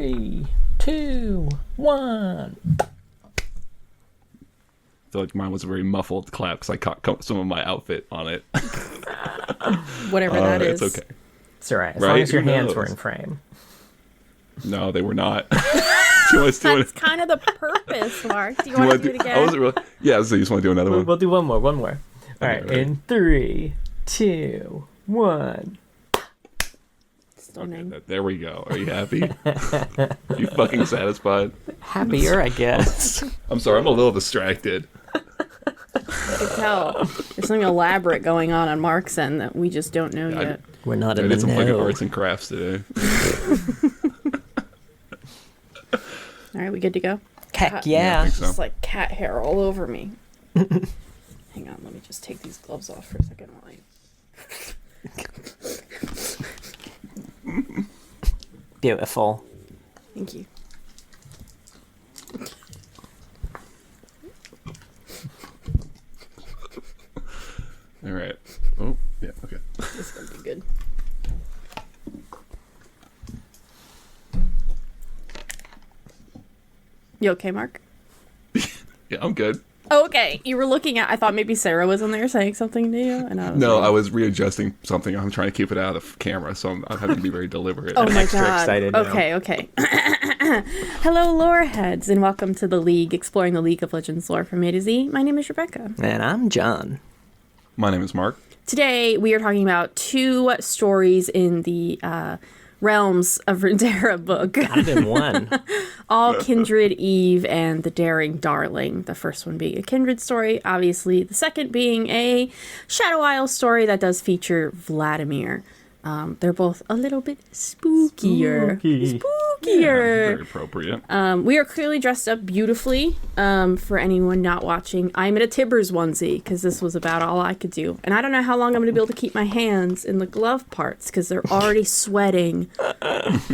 3, 2, 1. I feel like mine was a very muffled clap because I caught some of my outfit on it. Whatever that is. It's okay. It's all right, as long as your hands were in frame. No, they were not. That's kind of the purpose, Mark. Do you want to do it again? I wasn't really... Yeah, so you just want to do another one? We'll do one more. All right, right. in 3, 2, 1. Stunning. Okay, there we go. Are you happy? You fucking satisfied? Happier, I guess. I'm sorry, I'm a little distracted. I can tell. There's something elaborate going on Mark's end that we just don't know yet. We're not I in did the some fucking know. arts and crafts today. All right, we good to go? Heck I yeah. think so. Just like cat hair all over me. Hang on, let me just take these gloves off for a second while I... Beautiful. Thank you. All right. Oh, yeah, okay. This is gonna be good. You okay, Mark? Yeah, I'm good. Oh, okay. You were looking at... I thought maybe Sarah was in there saying something to you. And I was No, like, I was readjusting something. I'm trying to keep it out of camera, so I'm having to be very deliberate. Oh my extra god. excited now. Okay. Hello, lore heads, and welcome to the League, exploring the League of Legends lore from A to Z. My name is Rebecca. And I'm John. My name is Mark. Today, we are talking about two stories in the Realms of Runeterra book. Got it in one. All Kindred, Eve, and the Daring Darling. The first one being a Kindred story, obviously. The second being a Shadow Isle story that does feature Vlkadimir. They're both a little bit spookier. Yeah, very appropriate. We are clearly dressed up beautifully. For anyone not watching, I'm in a Tibbers onesie because this was about all I could do. And I don't know how long I'm going to be able to keep my hands in the glove parts because they're already sweating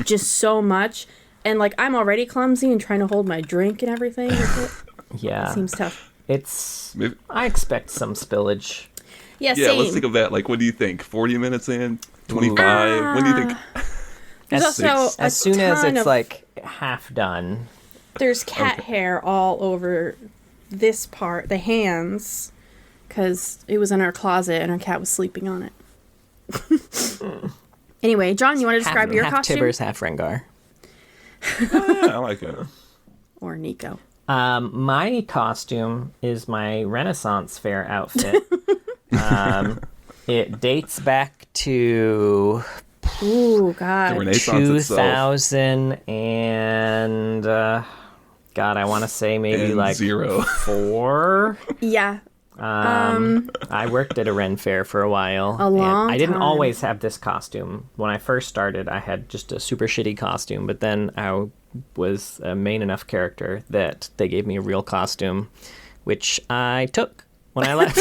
just so much. And like I'm already clumsy and trying to hold my drink and everything. Yeah. It seems tough. Maybe, I expect some spillage. Yeah, yeah, same. let's think of that. Like, what do you think? 40 minutes in? 25? When do you think? There's also As soon as ton it's of- like half done. There's cat hair all over this part, the hands, because it was in our closet and our cat was sleeping on it. Anyway, John, you want to describe your half costume? Tibbers, half Rengar. Yeah, I like it. Or Nico? My costume is my Renaissance Fair outfit. It dates back to Ooh, The God. Renaissance itself. 2000 and God, I want to say maybe And like 0. 4. Yeah. I worked at a Ren fair for a while. A and long I didn't time. always have this costume. When I first started, I had just a super shitty costume, but then I was a main enough character that they gave me a real costume, which I took when I left.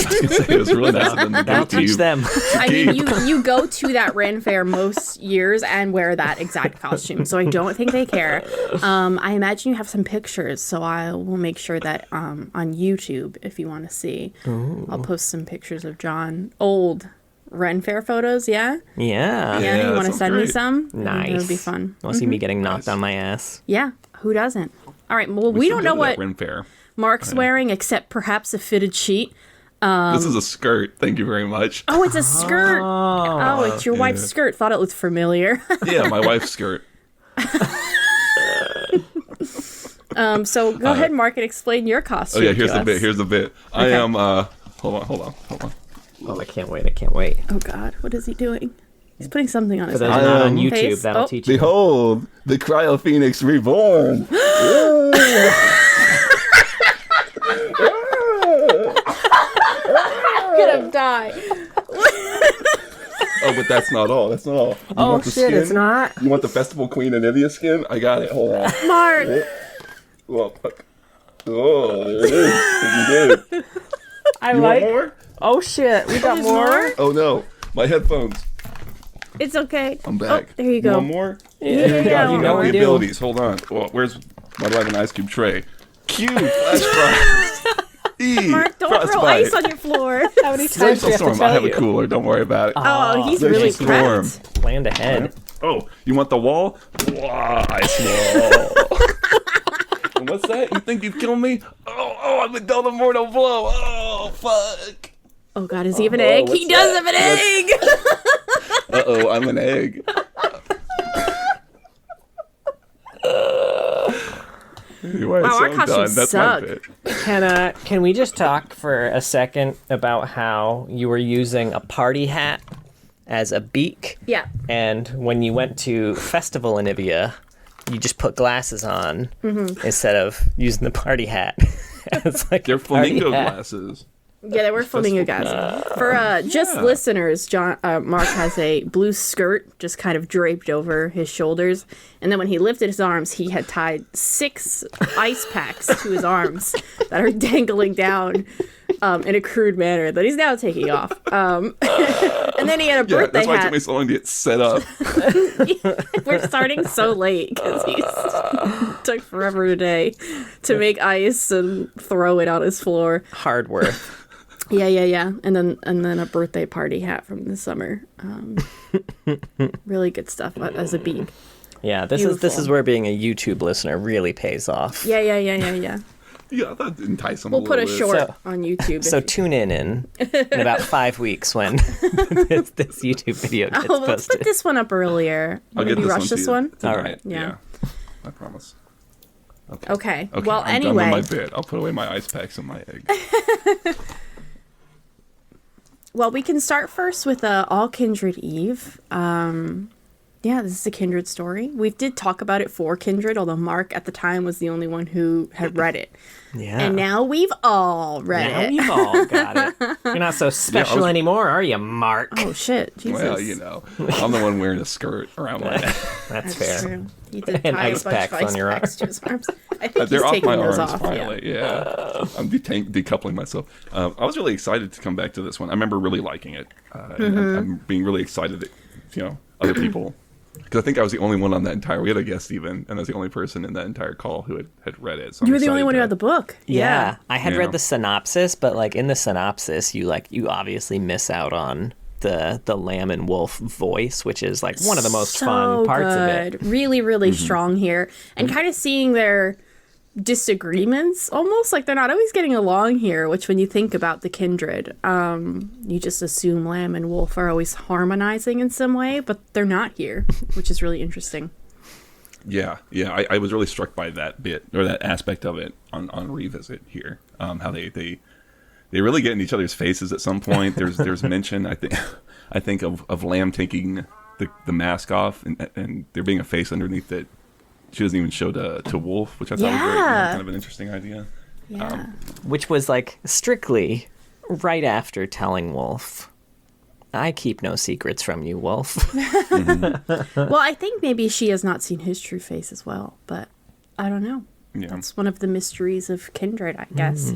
It was really nice of them to That'll give to teach you. them. I mean, you go to that Ren fair most years and wear that exact costume, so I don't think they care. I imagine you have some pictures, so I will make sure that on YouTube, if you want to see, I'll post some pictures of John. Old Ren fair photos, yeah? Yeah. Yeah, that you want to sounds send me great. some? I think Nice. That would be fun. Want to see me getting knocked on my ass? Yeah, who doesn't? All right, well, we don't know what Ren Fair. Mark's wearing, except perhaps a fitted sheet. This is a skirt. Thank you very much. Oh, it's a skirt. Oh, it's your wife's skirt. Thought it looked familiar. Yeah, my wife's skirt. So go ahead, Mark, and explain your Oh costume. yeah, here's to the bit. us. Here's the bit. I Okay. am. Hold on. Oh, I can't wait. Oh God, what is he doing? He's putting something on his For those head. not on am- YouTube, Face? that'll Oh. teach you. Behold, the Cryo Phoenix reborn. I'm gonna die. Oh, but that's not all. That's not all. You Oh want the shit, skin? it's not. You want the Festival Queen Anivia skin? I got it. Hold on. Mark. Well, fuck. Oh, there it is. You did. I You want more? Oh shit, we got There's more. more? Oh no, my headphones. It's okay. I'm back. Oh, there you go. Want more? Yeah, God, you know got we the do. abilities. Hold on. Well, where's? Why do I have an ice cube tray? Q. Flashbang. E. Mark, don't throw Frostbite. ice on your floor. How many times do Glacial we have to Storm. I tell have a you? cooler. Don't worry about it. Oh, he's Glacial really Storm. prepped. Planned ahead. Oh, you want the wall? Ice wall. And what's that? You think you've killed me? Oh, I've been dealt a mortal blow. Oh, fuck. Oh God, is he have an egg? He does have an egg. Uh-oh, I'm an egg. Anyway, Wow, so our I'm costumes done. That's suck. my bit. Can we just talk for a second about how you were using a party hat as a beak? Yeah. And when you went to Festival in Ivia, you just put glasses on instead of using the party hat. It's like They're a party flamingo hat. glasses. Yeah, they were flamingo guys. For just listeners, Mark has a blue skirt just kind of draped over his shoulders. And then when he lifted his arms, he had tied 6 ice packs to his arms that are dangling down in a crude manner that he's now taking off. And then he had a birthday that's why it hat. took me so long to get set up. We're starting so late because he took forever today to make ice and throw it on his floor. Hard work. Yeah. And then a birthday party hat from the summer. Really good stuff as a beak. Yeah, this is where being a YouTube listener really pays off. Yeah. Yeah, that'd entice them We'll a put a little bit. short on YouTube. So tune in about 5 weeks when this YouTube video gets let's posted. put this one up earlier. I'll get Maybe this rush one this to you one. tonight. All right. Yeah. I promise. Okay. Okay, Well, I'm anyway. done with my bit. I'll put away my ice packs and my egg. Well, we can start first with All Kindred Eve. Yeah, this is a Kindred story. We did talk about it for Kindred, although Mark at the time was the only one who had read it. Yeah. And now we've all read Now it. we've all got it. You're not so special anymore, are you, Mark? Oh, shit. Jesus. Well, I'm the one wearing a skirt around my neck. That's That's fair. true. He did And tie a ice bunch packs of ice on your packs to his arms. I think They're he's off taking my those arms off. finally. Yeah. I'm decoupling myself. I was really excited to come back to this one. I remember really liking it. And I'm being really excited that, other people... Because I think I was the only one on that entire... We had a guest even, and I was the only person in that entire call who had read it. So You were the only one who had the book. Yeah. I had Yeah. read the synopsis, but like in the synopsis, you obviously miss out on the lamb and wolf voice, which is like one of the most fun parts of it. Really, really strong here. And kind of seeing their disagreements almost like they're not always getting along here, which when you think about the Kindred, you just assume lamb and wolf are always harmonizing in some way, but they're not here, which is really interesting. Yeah. I was really struck by that bit, or that aspect of it on Revisit here. How they really get in each other's faces at some point. There's mention, I think of Lamb taking the mask off and there being a face underneath it. She doesn't even show to Wolf, which I thought was very, kind of an interesting idea. Yeah. Which was like strictly right after telling Wolf, I keep no secrets from you, Wolf. Well, I think maybe she has not seen his true face as well, but I don't know. Yeah. That's one of the mysteries of Kindred, I guess.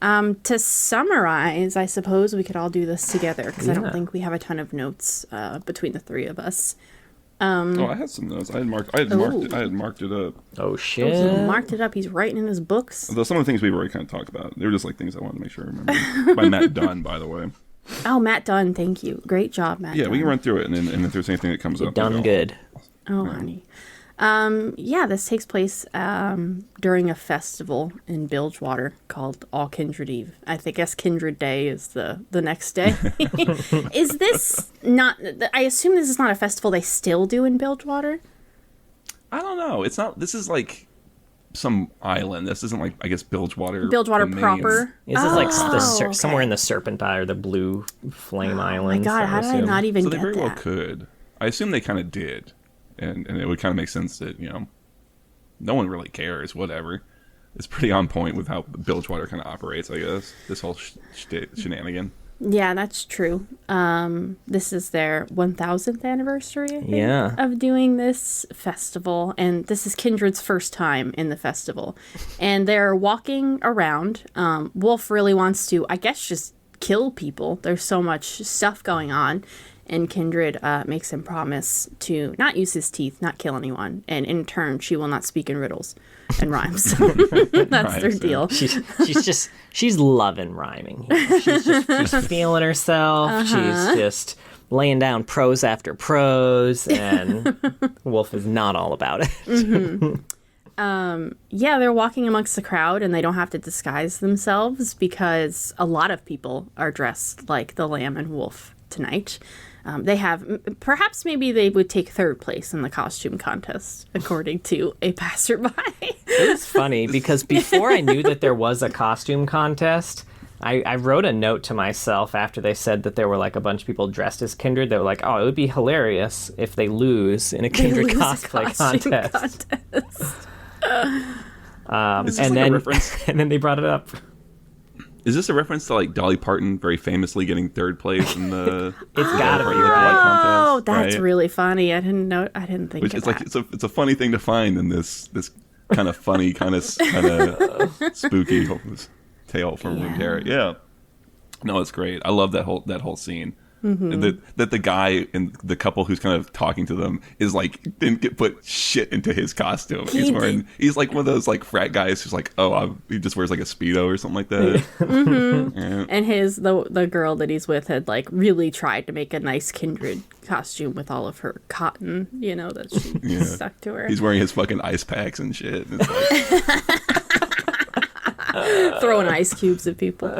To summarize, I suppose we could all do this together because I don't think we have a ton of notes between the three of us. I had some notes. I had marked it up. Oh, He shit. marked it up. He's writing in his books. Though some of the things we've already kind of talked about, they were just like things I wanted to make sure I remember. By Matt Dunn, by the way. Oh, Matt Dunn, thank you. Great job, Matt Yeah, Dunn. we can run through it, and if there's anything that comes up, Done good. Oh, honey. This takes place during a festival in Bilgewater called All Kindred Eve. I guess Kindred Day is the next day. Is this not... I assume this is not a festival they still do in Bilgewater? I don't know. It's not. This is like some island. This isn't like, I guess, Bilgewater. Bilgewater the main- proper? This is like okay. somewhere in the Serpentine or the Blue Flame Oh my Islands. god, how did I assume. not even So they get very well that? could. I assume they kind of did, and it would kind of make sense that no one really cares. Whatever. It's pretty on point with how Bilgewater kind of operates. I guess this whole shenanigan. Yeah, that's true. This is their 1000th anniversary, I think, Yeah. of doing this festival. And this is Kindred's first time in the festival. And they're walking around. Wolf really wants to, I guess, just kill people. There's so much stuff going on. And Kindred makes him promise to not use his teeth, not kill anyone. And in turn, she will not speak in riddles and rhymes. That's their Rhymes, deal. She's loving rhyming here. She's feeling herself. She's just laying down prose after prose, and Wolf is not all about it. Yeah, they're walking amongst the crowd and they don't have to disguise themselves because a lot of people are dressed like the Lamb and Wolf tonight. They have, perhaps maybe they would take third place in the costume contest, according to a passerby. It was funny because before I knew that there was a costume contest, I wrote a note to myself after they said that there were like a bunch of people dressed as Kindred. They were like, oh, it would be hilarious if they lose in a Kindred cosplay contest. And then they brought it up. Is this a reference to like Dolly Parton very famously getting third place in the? It's gotta be right. Oh, Contest, that's right? really funny. I didn't know. I didn't think. Which of is that. like it's a funny thing to find in this kind of funny kind of spooky tale from Runeterra. Yeah, no, it's great. I love that whole scene. Mm-hmm. That the guy and the couple who's kind of talking to them is like didn't get put shit into his costume. He's like one of those like frat guys who's like, he just wears like a Speedo or something like that. Mm-hmm. Yeah. And the girl that he's with had like really tried to make a nice Kindred costume with all of her cotton, that she stuck to her. He's wearing his fucking ice packs and shit. And it's like, throwing ice cubes at people.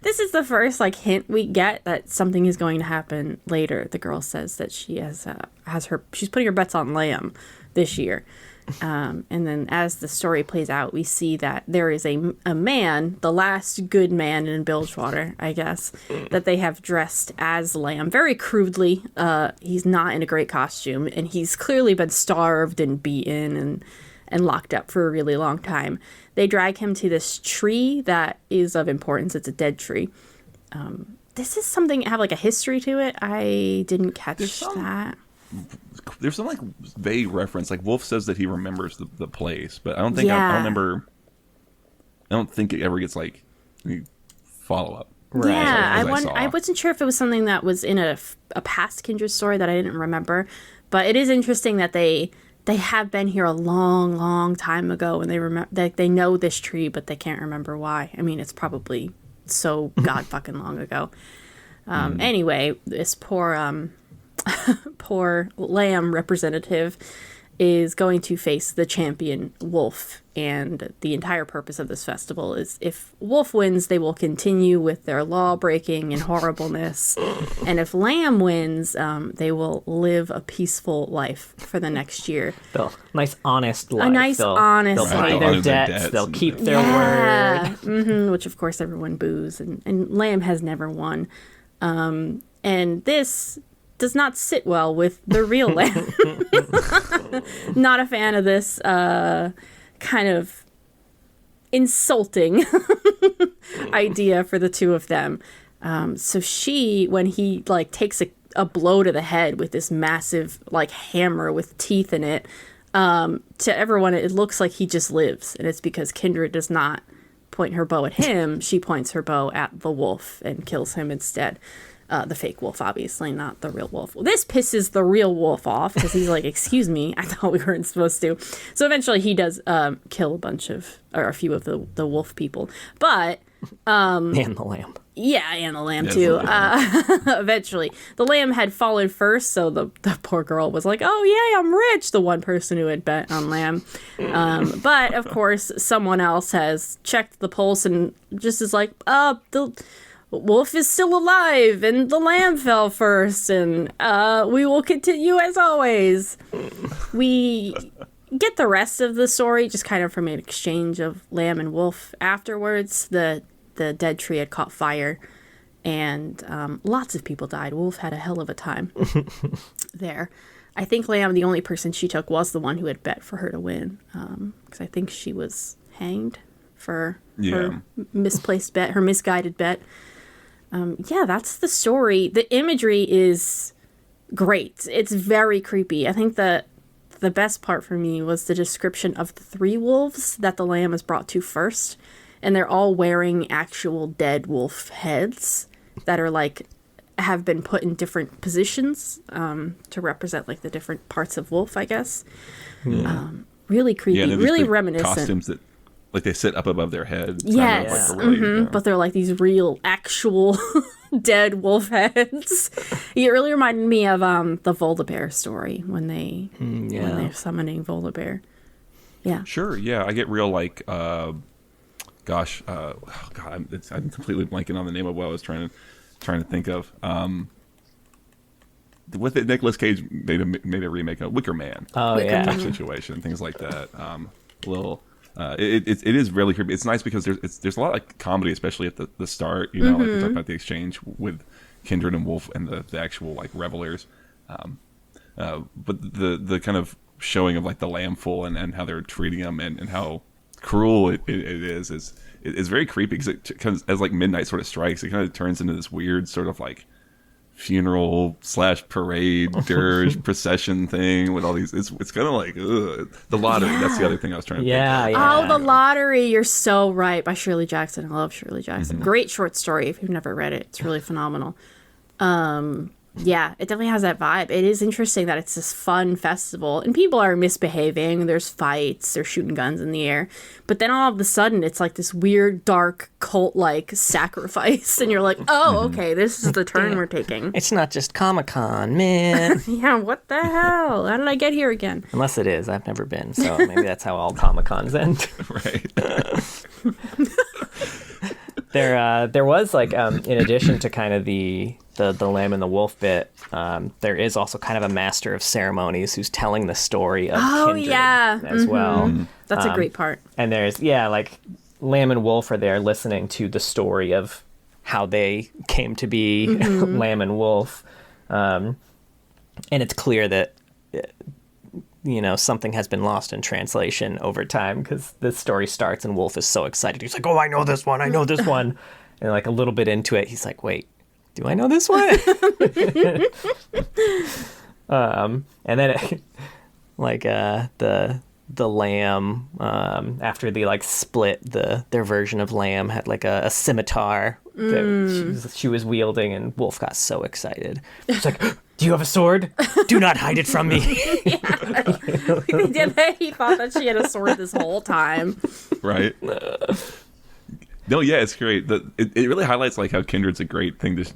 This is the first hint we get that something is going to happen later. The girl says that she she's putting her bets on Lamb this year. And then as the story plays out, we see that there is a man, the last good man in Bilgewater, I guess, that they have dressed as Lamb very crudely. He's not in a great costume, and he's clearly been starved and beaten and locked up for a really long time. They drag him to this tree that is of importance. It's a dead tree. This is something have a history to it. I didn't catch that. There's some vague reference. Like Wolf says that he remembers the place, but I don't think I remember. I don't think it ever gets any follow up. Right. Yeah, I wasn't sure if it was something that was in a past Kindred story that I didn't remember, but it is interesting that they have been here a long, long time ago, and they remember they know this tree, but they can't remember why. I mean, it's probably so god fucking long ago. Anyway, this poor Lamb representative is going to face the champion Wolf, and the entire purpose of this festival is if Wolf wins, they will continue with their law breaking and horribleness, and if Lamb wins, they will live a peaceful life for the next year. Nice honest life. A nice honest life. They'll pay their debts. They'll keep their word. Mm-hmm, which of course everyone boos, and Lamb has never won. And this does not sit well with the real Lamb. Not a fan of this kind of insulting idea for the two of them. So when he takes a blow to the head with this massive hammer with teeth in it, to everyone it looks like he just lives, and it's because Kindred does not point her bow at him. She points her bow at the wolf and kills him instead. The fake wolf, obviously, not the real wolf. Well, this pisses the real wolf off because he's like, excuse me, I thought we weren't supposed to. So eventually he does kill a few of the wolf people. But... and the lamb. Yeah, and the lamb too. Eventually. The lamb had fallen first, so the poor girl was like, oh, yay, I'm rich, the one person who had bet on lamb. But, of course, someone else has checked the pulse and just is like, the wolf is still alive, and the lamb fell first, and we will continue as always. We get the rest of the story just kind of from an exchange of lamb and wolf afterwards. The dead tree had caught fire, and lots of people died. Wolf had a hell of a time there. I think Lamb, the only person she took, was the one who had bet for her to win, because I think she was hanged for her misplaced bet, her misguided bet. That's the story. The imagery is great. It's very creepy. I think the best part for me was the description of the three wolves that the lamb is brought to first. And they're all wearing actual dead wolf heads that are have been put in different positions to represent the different parts of wolf, I guess. Yeah. Really creepy, really reminiscent. Costumes that they sit up above their head. Yes, but they're these real, actual dead wolf heads. It really reminded me of the Vlkadimir story when they're summoning Vlkadimir. Yeah. Sure. Yeah, I get real like, I'm completely blanking on the name of what I was trying to think of. With it, Nicolas Cage made a remake of Wicker Man. Oh yeah, type situation, things like that. It is really creepy. It's nice because there's a lot of comedy, especially at the start. You know, like we talked about the exchange with Kindred and Wolf and the actual like revelers. But the kind of showing of like the lambful and how they're treating them and how cruel it is very creepy because as like midnight sort of strikes, it kind of turns into this weird sort of like funeral / parade dirge procession thing with all these. It's kind of like the lottery. Yeah. That's the other thing I was trying to think of. Yeah. Oh, The Lottery. You're so right. By Shirley Jackson. I love Shirley Jackson. Great short story. If you've never read it, it's really phenomenal. Yeah, it definitely has that vibe. It is interesting that it's this fun festival and people are misbehaving. There's fights, they're shooting guns in the air. But then all of a sudden, it's like this weird, dark, cult-like sacrifice. And you're like, oh, okay, this is the turn we're taking. It's not just Comic-Con, man. Yeah, what the hell? How did I get here again? Unless it is. I've never been, so maybe that's how all Comic-Cons end. Right. There was like in addition to kind of the lamb and the wolf bit, there is also kind of a master of ceremonies who's telling the story of Kindred as well. That's a great part. And there's like lamb and wolf are there listening to the story of how they came to be lamb and wolf, and it's clear that something has been lost in translation over time because this story starts and Wolf is so excited. He's like, oh, I know this one. And like a little bit into it, he's like, wait, do I know this one? And then the lamb, after they like split, their version of lamb had like a scimitar that she was wielding, and Wolf got so excited. He's like, do you have a sword? Do not hide it from me. He thought that she had a sword this whole time. Right. No, yeah, it's great. It really highlights like how Kindred's a great thing to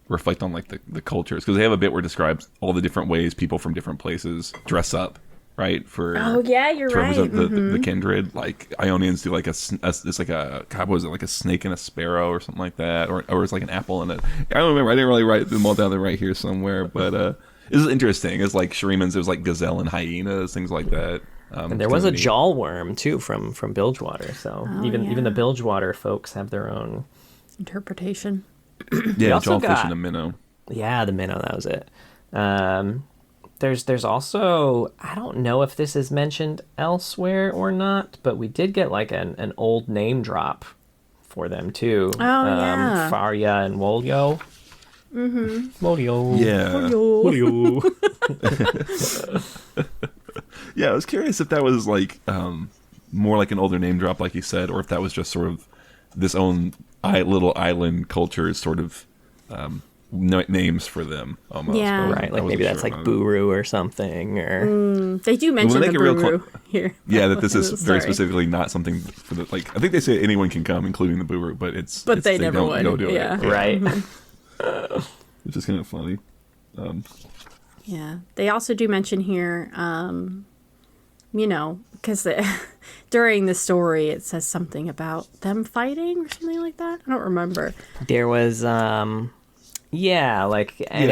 reflect on like the cultures, because they have a bit where it describes all the different ways people from different places dress up. Right, for you're to right. represent the Kindred. Like Ionians do like it's like a God, was it like a snake and a sparrow or something like that, or it's like an apple and I don't remember. I didn't really write them all down there right here somewhere, but this is interesting. It's like Shuriman's. There's like gazelle and hyenas, things like that. And there was a jawl worm too from Bilgewater. So even the Bilgewater folks have their own interpretation. Yeah, jawfish and a minnow. Yeah, the minnow. That was it. There's also, I don't know if this is mentioned elsewhere or not, but we did get like an old name drop for them too. Oh, yeah. Faria and Wolio. Wolio. Yeah. Wolio. Yeah, I was curious if that was like more like an older name drop, like you said, or if that was just sort of this own little island culture's sort of names for them almost. Yeah, right. Like maybe that's like Buru or something, or they do mention the Buru here. Yeah, that this is very specifically not something for the like. I think they say anyone can come, including the Buru, but they never don't would. go do Yeah. it. Right. Which is kind of funny. Yeah, they also do mention here, because during the story it says something about them fighting or something like that. I don't remember. There was it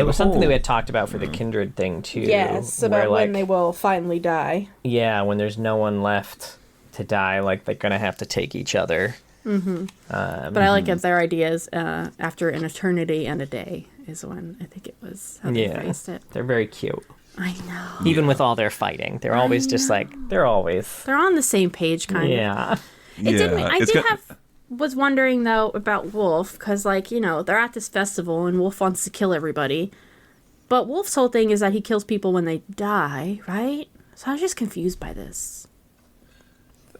was something that we had talked about for the Kindred thing too. Yes, about when they will finally die. Yeah, when there's no one left to die, like they're gonna have to take each other. But I like their ideas. After an eternity and a day is when I think it was how they phrased it. They're very cute. I know. Even with all their fighting, they're always just like they're on the same page, kind of. Yeah. Was wondering though about Wolf, because they're at this festival and Wolf wants to kill everybody, but Wolf's whole thing is that he kills people when they die, right? So I was just confused by this.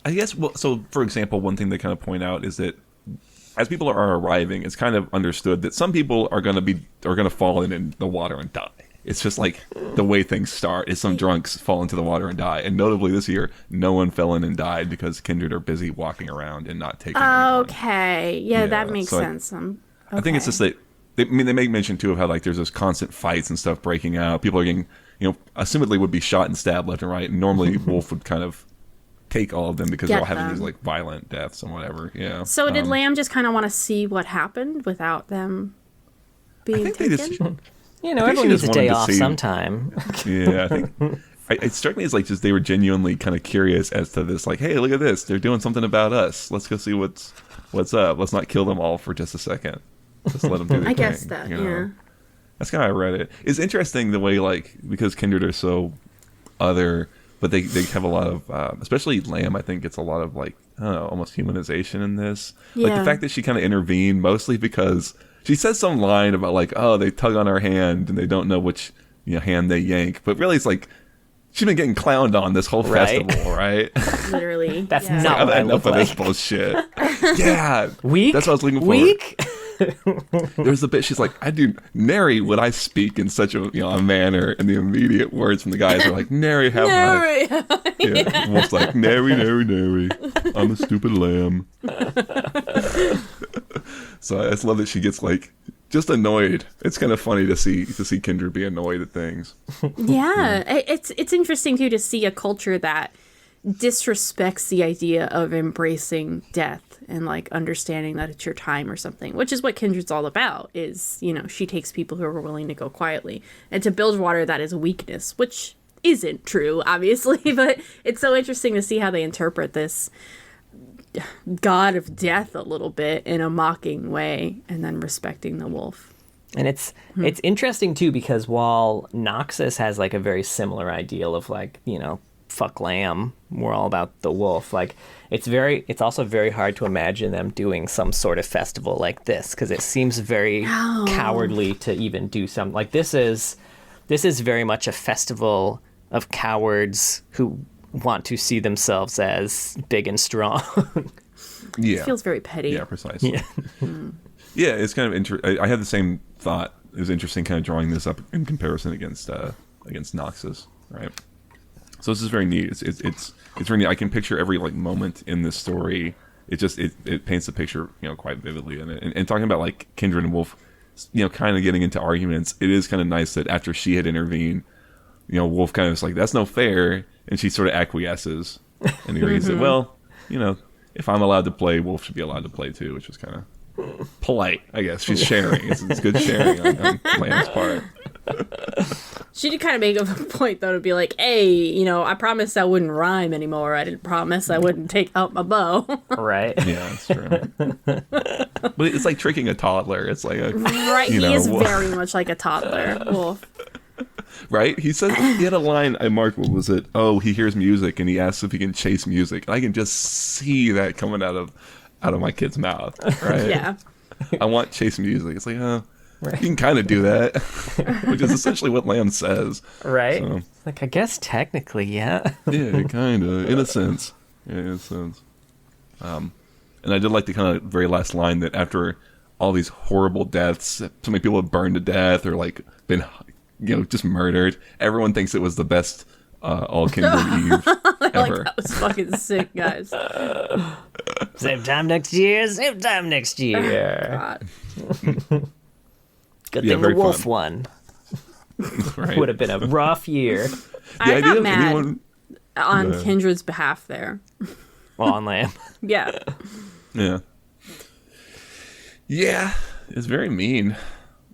I guess. Well, so for example, one thing they kind of point out is that as people are arriving, it's kind of understood that some people are going to fall in the water and die. It's just like the way things start is some drunks fall into the water and die. And notably this year, no one fell in and died because Kindred are busy walking around and not taking anyone. Okay. Yeah, that makes sense. I think it's just that they make mention too of how like there's this constant fights and stuff breaking out. People are getting, assumedly would be shot and stabbed left and right. And normally Wolf would kind of take all of them because they're all having these like violent deaths and whatever. Yeah. So did Lamb just kind of want to see what happened without them being taken? Everyone needs a day off sometime. Yeah, I think it struck me as like just they were genuinely kind of curious as to this. Like, hey, look at this! They're doing something about us. Let's go see what's up. Let's not kill them all for just a second. Just let them do their thing. I guess that. Yeah. That's kind of how I read it. It's interesting the way like because Kindred are so other. But they have a lot of, especially Lamb, I think gets a lot of like, I don't know, almost humanization in this. Yeah. Like the fact that she kind of intervened mostly because she says some line about like, oh, they tug on her hand and they don't know which hand they yank. But really it's like, she's been getting clowned on this whole festival, right? Literally. That's not what I look like. Enough of this bullshit. Yeah. Weak? That's what I was looking for. Weak? There's the bit she's like, I do nary would I speak in such a a manner, and the immediate words from the guys are like, nary have I. Yeah. Wolf's like, nary, I'm a stupid lamb. So I just love that she gets like just annoyed. It's kind of funny to see Kindred be annoyed at things. Yeah. It's interesting too to see a culture that disrespects the idea of embracing death and like understanding that it's your time or something, which is what Kindred's all about. Is she takes people who are willing to go quietly, and to Bilgewater that is a weakness, which isn't true obviously, but it's so interesting to see how they interpret this god of death a little bit in a mocking way and then respecting the wolf. And it's interesting too because while Noxus has like a very similar ideal of like fuck Lamb, we're all about the wolf. Like it's also very hard to imagine them doing some sort of festival like this because it seems very cowardly to even do something like this. Is very much a festival of cowards who want to see themselves as big and strong. Yeah, it feels very petty. Yeah, precisely. Yeah, yeah, it's kind of interesting. I had the same thought. It was interesting, kind of drawing this up in comparison against Noxus, right? So this is very neat. It's very neat. I can picture every like moment in this story. It paints the picture quite vividly in it. And talking about like Kindred and Wolf, kind of getting into arguments. It is kind of nice that after she had intervened, Wolf kind of is like, that's no fair, and she sort of acquiesces and agrees that well, if I'm allowed to play, Wolf should be allowed to play too, which is kind of polite, I guess. She's sharing. It's good sharing on Lamb's part. She did kind of make a point, though, to be like, hey, I promised I wouldn't rhyme anymore. I didn't promise I wouldn't take out my bow. Right. Yeah, that's true. But it's like tricking a toddler. It's like right, he is very much like a toddler, Wolf. Right? He said he had a line I marked. What was it? Oh, he hears music and he asks if he can chase music. And I can just see that coming out of my kid's mouth. Right? Yeah. I want chase music. It's like, right. You can kind of do that, which is essentially what Lamb says. Right. So, like, I guess technically, yeah. Yeah, kind of, in a sense. Yeah, in a sense. And I did like the kind of very last line that after all these horrible deaths, so many people have burned to death or like been, just murdered. Everyone thinks it was the best all Kindred Eve ever. Like, that was fucking sick, guys. Same time next year. God. Good thing the wolf won. Right. Would have been a rough year. I got mad on Kindred's behalf there. Well, on Lamb. Yeah. Yeah. Yeah. It's very mean.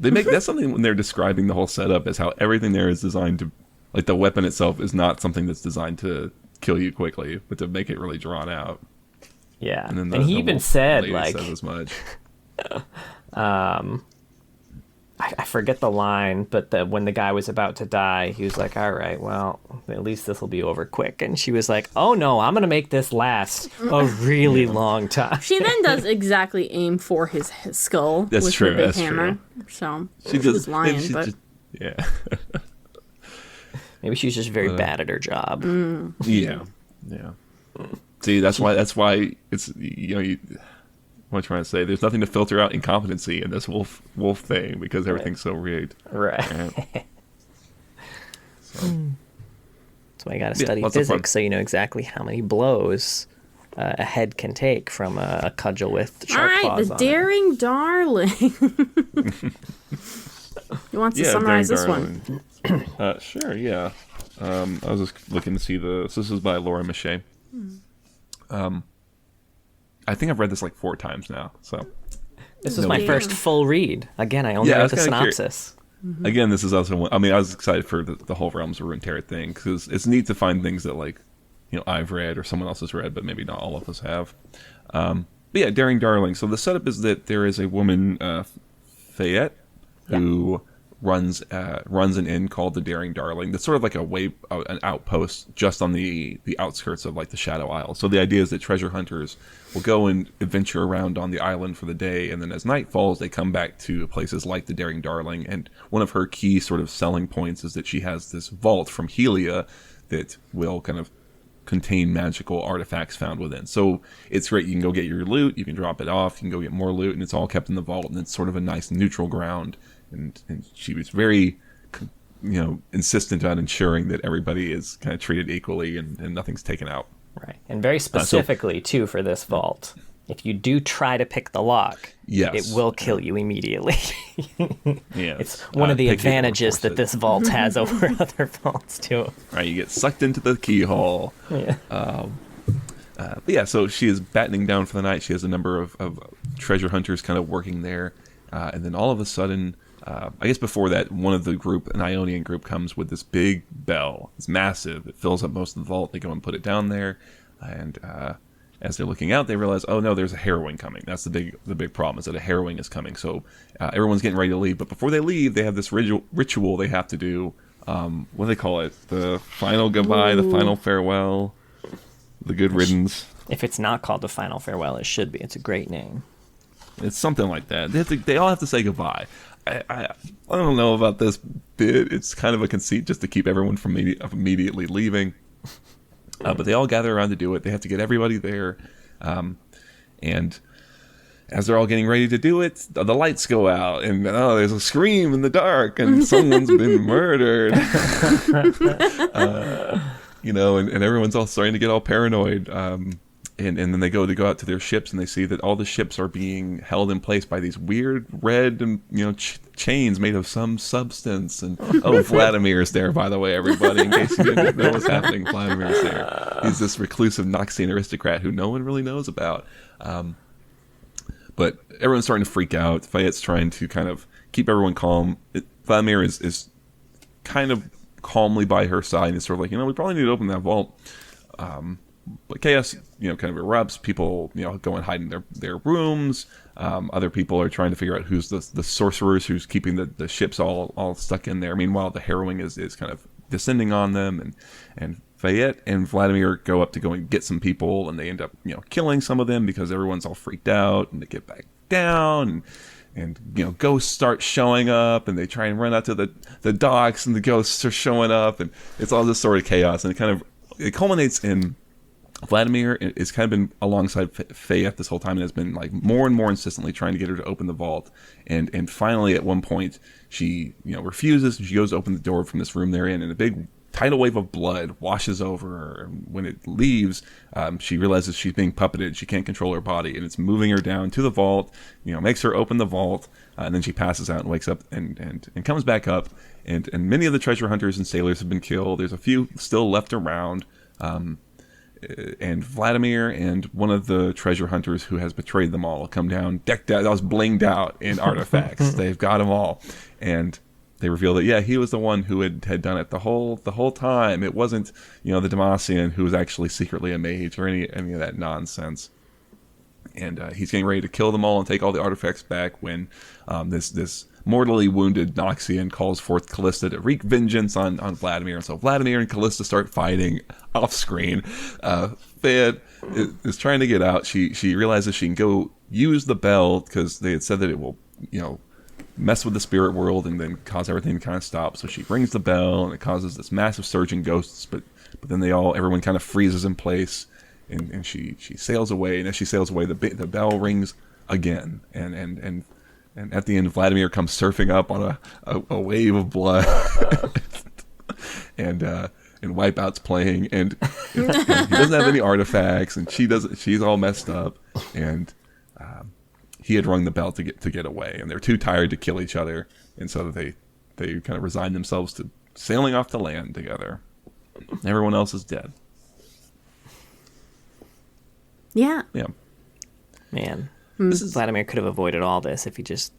That's something when they're describing the whole setup as how everything there is designed to, like the weapon itself is not something that's designed to kill you quickly, but to make it really drawn out. Yeah. And he even said like says as much. I forget the line, but when the guy was about to die, he was like, all right, well, at least this will be over quick. And she was like, oh no, I'm going to make this last a really long time. She then does exactly aim for his skull with the big hammer. True. So she was lying, but... Yeah. Maybe she's just very bad at her job. Yeah. Yeah. See, that's why it's, what I'm trying to say, there's nothing to filter out incompetency in this wolf thing because everything's so rigged. Right. So. That's why you got to study physics so you know exactly how many blows a head can take from a cudgel with All sharp right, claws the on daring darling. Who wants to summarize this one? Sure, yeah. I was just looking to see this is by Laura Miche. I think I've read this like 4 times now, so. This was my first full read. Again, I only Yeah, I read was the kinda synopsis. Again, this is also one, I mean, I was excited for the whole Realms of Runeterra thing, because it's neat to find things that, like, you know, I've read or someone else has read, but maybe not all of us have. But yeah, Daring Darling. So the setup is that there is a woman, Fayette, who runs an inn called the Daring Darling. That's sort of like an outpost just on the outskirts of like the Shadow Isle. So the idea is that treasure hunters will go and adventure around on the island for the day, and then as night falls, they come back to places like the Daring Darling. And one of her key sort of selling points is that she has this vault from Helia that will kind of contain magical artifacts found within. So it's great. You can go get your loot, you can drop it off, you can go get more loot, and it's all kept in the vault, and it's sort of a nice neutral ground. And she was very, you know, insistent on ensuring that everybody is kind of treated equally and nothing's taken out. Right. And very specifically, too, for this vault, if you do try to pick the lock, yes, it will kill you immediately. Yes. It's one of the advantages that this vault has over other vaults, too. Right, you get sucked into the keyhole. Yeah. But yeah, so she is battening down for the night. She has a number of treasure hunters kind of working there. And then all of a sudden, I guess before that, one of the group, an Ionian group, comes with this big bell. It's massive. It fills up most of the vault. They go and put it down there. And as they're looking out, they realize, oh no, there's a harrowing coming. That's the big problem, is that a harrowing is coming. So everyone's getting ready to leave. But before they leave, they have this ritual they have to do. What do they call it? The final goodbye, the final farewell, the good riddance. If it's not called the final farewell, it should be. It's a great name. It's something like that. They all have to say goodbye. I don't know about this bit. It's kind of a conceit just to keep everyone from immediately leaving. But they all gather around to do it. They have to get everybody there. And as they're all getting ready to do it, the lights go out. And there's a scream in the dark. And someone's been murdered. You know, and everyone's all starting to get all paranoid. And then they go out to their ships, and they see that all the ships are being held in place by these weird red and chains made of some substance. And Vladimir's there, by the way, everybody, in case you didn't know what's happening. Vladimir's there. He's this reclusive Noxian aristocrat who no one really knows about. But everyone's starting to freak out. Fayette's trying to kind of keep everyone calm. Vladimir is kind of calmly by her side, and is sort of like, we probably need to open that vault. But chaos, kind of erupts. People, go and hide in their rooms. Other people are trying to figure out who's the sorcerers who's keeping the ships all stuck in there. Meanwhile, the harrowing is kind of descending on them, and Fayette and Vladimir go and get some people, and they end up, killing some of them because everyone's all freaked out, and they get back down, and ghosts start showing up, and they try and run out to the docks, and the ghosts are showing up, and it's all this sort of chaos, and it culminates in Vladimir is kind of been alongside Fayette this whole time, and has been like more and more insistently trying to get her to open the vault. And finally, at one point, she refuses. And she goes to open the door from this room they're in, and a big tidal wave of blood washes over her. And when it leaves, she realizes she's being puppeted. She can't control her body, and it's moving her down to the vault. Makes her open the vault, and then she passes out and wakes up and comes back up. And many of the treasure hunters and sailors have been killed. There's a few still left around. And Vladimir and one of the treasure hunters who has betrayed them all come down, decked out, blinged out in artifacts. They've got them all, and they reveal that he was the one who had done it the whole time. It wasn't the Demacian who was actually secretly a mage or any of that nonsense. And he's getting ready to kill them all and take all the artifacts back when this mortally wounded Noxian calls forth Callista to wreak vengeance on Vladimir. And so Vladimir and Callista start fighting off screen. Fayette is trying to get out. She realizes she can go use the bell because they had said that it will, mess with the spirit world and then cause everything to kind of stop. So she rings the bell, and it causes this massive surge in ghosts. But then everyone kind of freezes in place, and she sails away. And as she sails away, the bell rings again, and at the end, Vladimir comes surfing up on a wave of blood, and and Wipeout's playing, and he doesn't have any artifacts, and she's all messed up, and he had rung the bell to get away, and they're too tired to kill each other, and so they kind of resign themselves to sailing off to land together. Everyone else is dead. Yeah. Yeah. Man, Vladimir could have avoided all this if he just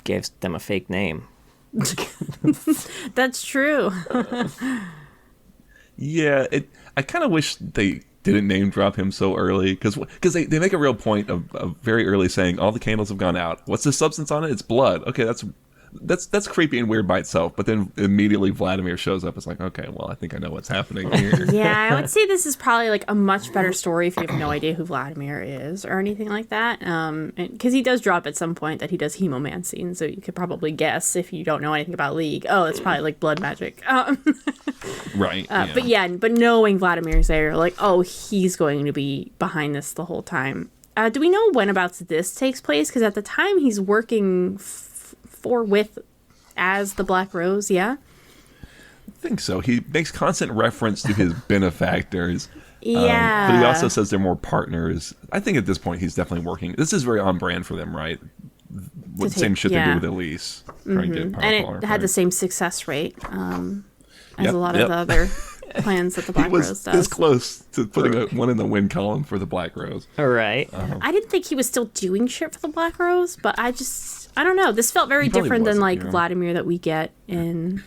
gave them a fake name. That's true. Yeah, I kind of wish they didn't name drop him so early, because they make a real point of very early saying all the candles have gone out. What's the substance on it? It's blood. Okay, that's creepy and weird by itself. But then immediately Vladimir shows up. It's like, okay, well, I think I know what's happening here. Yeah, I would say this is probably like a much better story if you have no idea who Vladimir is or anything like that. Because he does drop at some point that he does hemomancy, and so you could probably guess if you don't know anything about League. Oh, it's probably like blood magic. Right. But knowing Vladimir's there, like, oh, he's going to be behind this the whole time. Do we know whenabouts this takes place? Because at the time he's working as the Black Rose, yeah? I think so. He makes constant reference to his benefactors. Yeah. But he also says they're more partners. I think at this point he's definitely working. This is very on brand for them, right? What same shit they do with Elise. Trying to get and it had the same success rate as a lot of the other plans that the Black Rose does. He was this close to putting one in the win column for the Black Rose. All right. I didn't think he was still doing shit for the Black Rose, but I don't know. This felt very different than like Vladimir that we get in,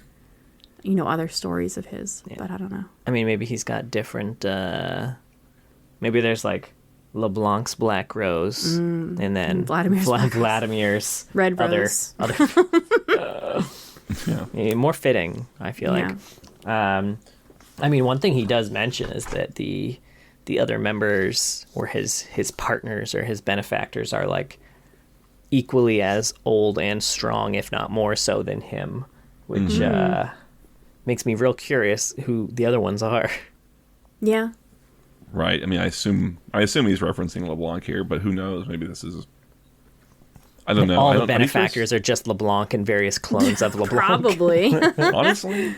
other stories of his. Yeah. But I don't know. I mean, maybe he's got different. Maybe there's like LeBlanc's Black Rose, and then Vladimir's Red Rose. Yeah, more fitting. I feel like. I mean, one thing he does mention is that the other members or his partners or his benefactors are like equally as old and strong, if not more so than him, which makes me real curious who the other ones are. Yeah. Right. I mean, I assume he's referencing LeBlanc here, but who knows? Maybe this is. I don't know. All the benefactors are just LeBlanc and various clones of LeBlanc. Probably. Honestly.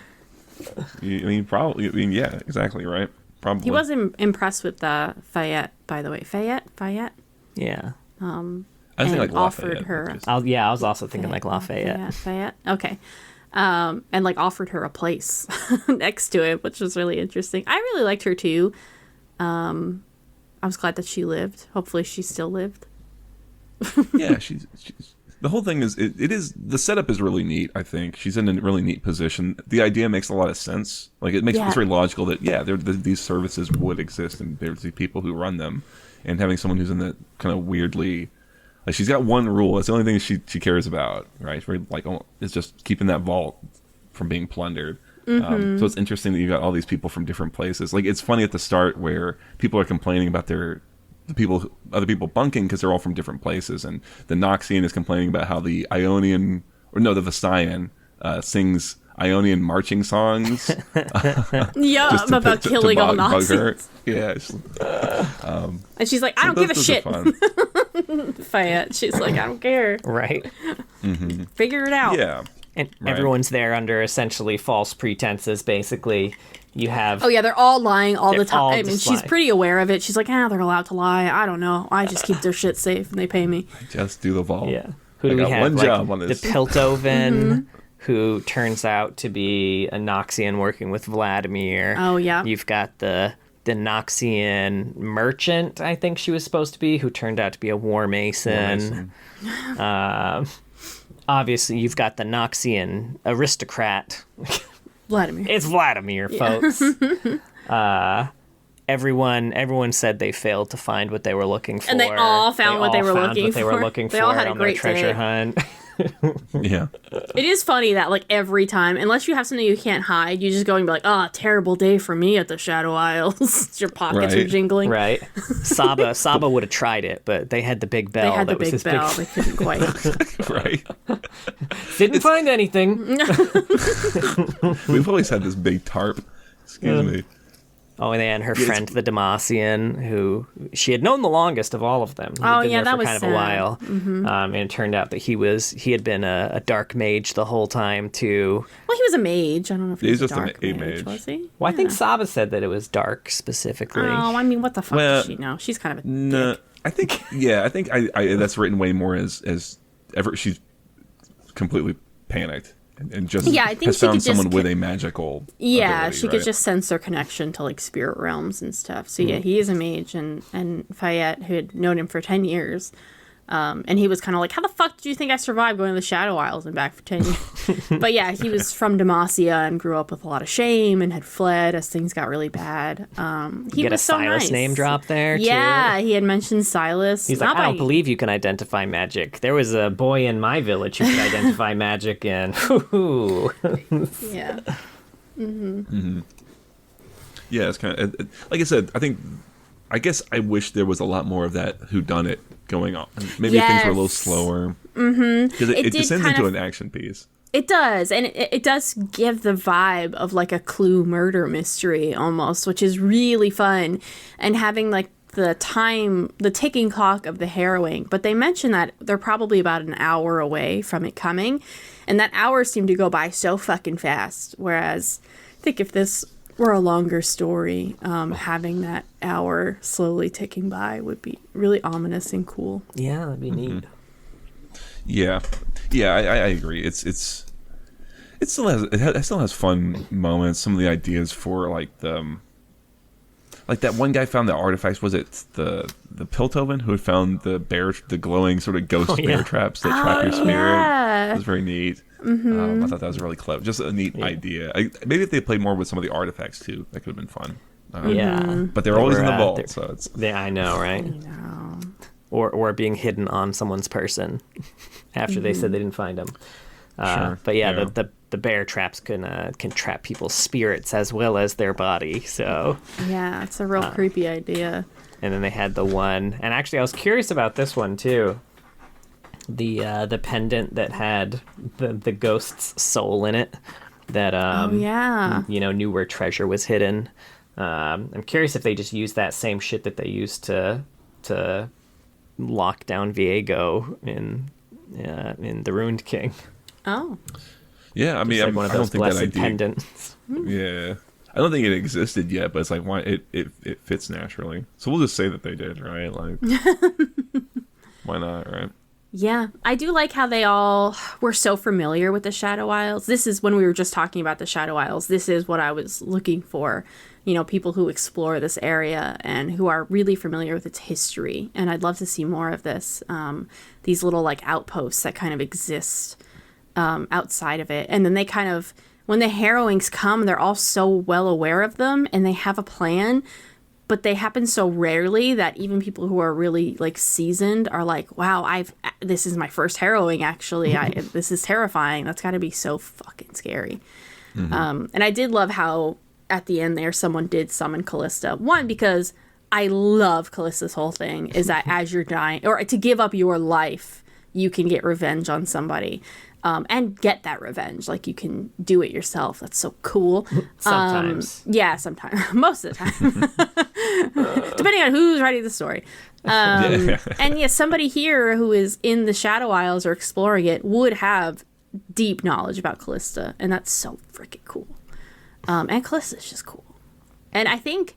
Probably. Yeah, exactly, right? Probably. He was impressed with Fayette, by the way. Fayette? Yeah. I think like offered her. I was also thinking like Lafayette. Fayette. Okay. And like offered her a place next to it, which was really interesting. I really liked her too. I was glad that she lived. Hopefully she still lived. Yeah, she's the whole thing is it is the setup is really neat. I think she's in a really neat position. The idea makes a lot of sense. Like it's very logical that these services would exist and there's these people who run them, and having someone who's in that kind of weirdly, like she's got one rule. That's the only thing she cares about, right? It's just keeping that vault from being plundered. So it's interesting that you got all these people from different places. Like it's funny at the start where people are complaining about other people bunking because they're all from different places, and the Noxian is complaining about how the Visayan sings Ionian marching songs. About killing all Noxians. Yeah. And she's like, I don't give a shit. Fayette. She's like, I don't care. Right. Figure it out. Yeah. And everyone's there under essentially false pretenses, basically. You have... Oh, yeah, they're all lying all the time. I mean, she's lying. pretty aware of it. She's like, they're allowed to lie. I don't know. I just keep their shit safe and they pay me. Just do the vault. Yeah. Who do we have? One job on this. The Piltoven, who turns out to be a Noxian working with Vladimir. Oh, yeah. You've got the Noxian merchant, I think she was supposed to be, who turned out to be a war mason. Obviously, you've got the Noxian aristocrat. Vladimir. It's Vladimir, folks. Everyone said they failed to find what they were looking for. And they all found what they were looking for. They all had a great treasure hunt. Yeah. It is funny that, like, every time, unless you have something you can't hide, you just go and be like, terrible day for me at the Shadow Isles. Your pockets are jingling. Right. Saba would have tried it, but they had the big bell. They had the big bell. They couldn't quite. Right. Didn't find anything. We've always had this big tarp. Excuse me. Oh, and then her friend, the Demacian, who she had known the longest of all of them. He'd been there that for was kind of sad. a while. And it turned out that he had been a dark mage the whole time, too. Well, he was a mage. I don't know if he was He's a just dark a mage, mage. was he? Well, I think Saba said that it was dark specifically. Oh, I mean, what the fuck Well, does she know? She's kind of a No, dick. I think I that's written way more as ever she's completely panicked and just Yeah, I think has she found could just someone with a magical Yeah, ability, she right? could just sense their connection to like spirit realms and stuff. So yeah, he is a mage, and Fayette, who had known him for 10 years, and he was kind of like, how the fuck did you think I survived going to the Shadow Isles and back for 10 years? But yeah, he was from Demacia and grew up with a lot of shame and had fled as things got really bad. He Get was a so Silas nice. name drop there, Yeah, too. he had mentioned Silas. He's like, I don't believe you can identify magic. There was a boy in my village who could identify magic, and Yeah. Yeah, it's kind of like I said. I guess I wish there was a lot more of that whodunit going on. Maybe things were a little Yes. slower. Because it did descends kind into of- an action piece. It does, and it does give the vibe of like a Clue murder mystery almost, which is really fun. And having like the ticking clock of the harrowing, but they mention that they're probably about an hour away from it coming, and that hour seemed to go by so fucking fast. Whereas I think if this were a longer story, having that hour slowly ticking by would be really ominous and cool. yeah, that'd be neat. Yeah, I agree. It still has fun moments. Some of the ideas for like that one guy found the artifacts. Was it the Piltover who had found the glowing sort of ghost bear traps that trap your spirit? yeah. It was very neat. I thought that was really clever. Just a neat idea. Maybe if they played more with some of the artifacts too, that could have been fun. Yeah. But they're always in the they're, vault, so it's I know, right? No. Or being hidden on someone's person after they said they didn't find them. Sure, But yeah, yeah. the bear traps can trap people's spirits as well as their body. So, Yeah, it's a real creepy idea. and then they had the one, and actually I was curious about this one too. The pendant that had the ghost's soul in it, that Yeah. knew where treasure was hidden. I'm curious if they just used that same shit that they used to lock down Viego in the Ruined King. Oh. yeah. I mean, It's like one of I don't those think that blessed idea. pendants. Yeah, I don't think it existed yet, but it's like why it fits naturally. So we'll just say that they did, right? Like, why not, right? Yeah, I do like how they all were so familiar with the Shadow Isles. This is when we were just talking about the Shadow Isles. This is what I was looking for. People who explore this area and who are really familiar with its history. And I'd love to see more of this. These little like outposts that kind of exist outside of it. And then they kind of, when the harrowings come, they're all so well aware of them and they have a plan. But they happen so rarely that even people who are really like seasoned are like, wow, this is my first harrowing actually. This is terrifying. That's got to be so fucking scary. And I did love how at the end there someone did summon Callista. One, because I love Callista's whole thing is that as you're dying, or to give up your life, you can get revenge on somebody. And get that revenge. Like, you can do it yourself. That's so cool. Sometimes. Yeah, sometimes. Most of the time. Depending on who's writing the story. Yeah. And yeah, somebody here who is in the Shadow Isles or exploring it would have deep knowledge about Callista. And that's so freaking cool. And Callista's just cool. And I think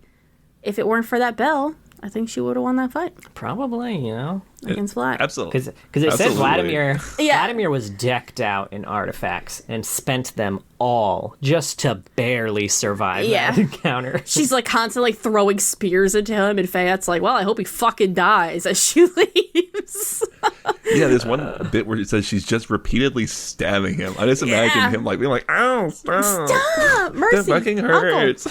if it weren't for that bell, I think she would have won that fight Probably, against Vlad. Absolutely. Because it said Absolutely. Vladimir was decked out in artifacts and spent them all just to barely survive that encounter. She's like constantly throwing spears into him, and Fayette's like, well, I hope he fucking dies as she leaves. Yeah, there's one bit where it says she's just repeatedly stabbing him. I just imagine him like being like, "Ow, stop! Stop! Mercy! That fucking hurts."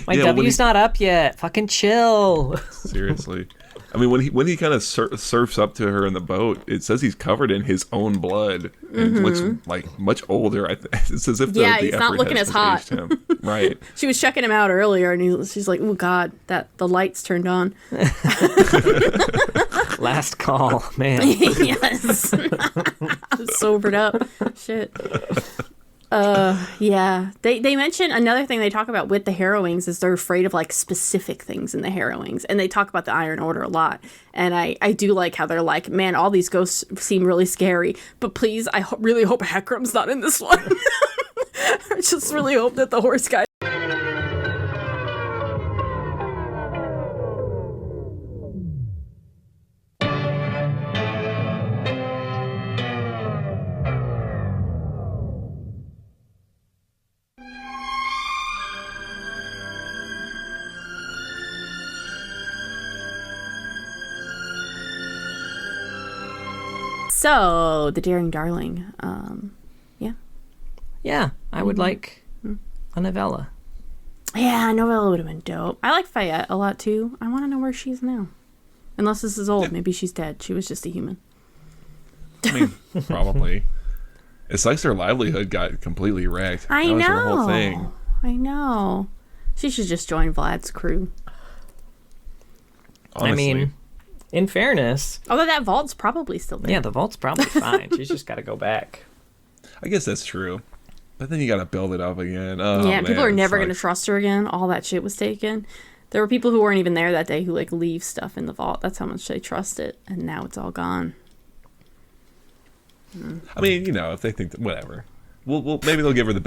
My Yeah, when W's not up yet. Fucking chill. Seriously, I mean, when he kind of surfs up to her in the boat, it says he's covered in his own blood and looks like much older. It's as if the he's not effort looking has as hot. aged him. Right. She was checking him out earlier, and she's like, oh, God, that the lights turned on. Last call, man. Yes. I was sobered up. Shit. Yeah. They mention another thing they talk about with the Harrowings is they're afraid of like specific things in the Harrowings. And they talk about the Iron Order a lot. And I do like how they're like, man, all these ghosts seem really scary. But please, I really hope Heckram's not in this one. I just really hope that the horse guy. So, the Daring Darling. Yeah. Yeah, I would like a novella. Yeah, a novella would have been dope. I like Fayette a lot, too. I want to know where she's now. Unless this is old. Yeah. Maybe she's dead. She was just a human. I mean, probably. It's like their livelihood got completely wrecked. I that know. Was their whole thing. I know. She should just join Vlad's crew. Honestly. I mean, in fairness... Although that vault's probably still there. Yeah, the vault's probably fine. She's just got to go back. I guess that's true. But then you got to build it up again. Oh, yeah, man, people are never going to trust her again. All that shit was taken. There were people who weren't even there that day who like leave stuff in the vault. That's how much they trust it. And now it's all gone. I mean, you know, if they think that, whatever. We'll maybe they'll give her the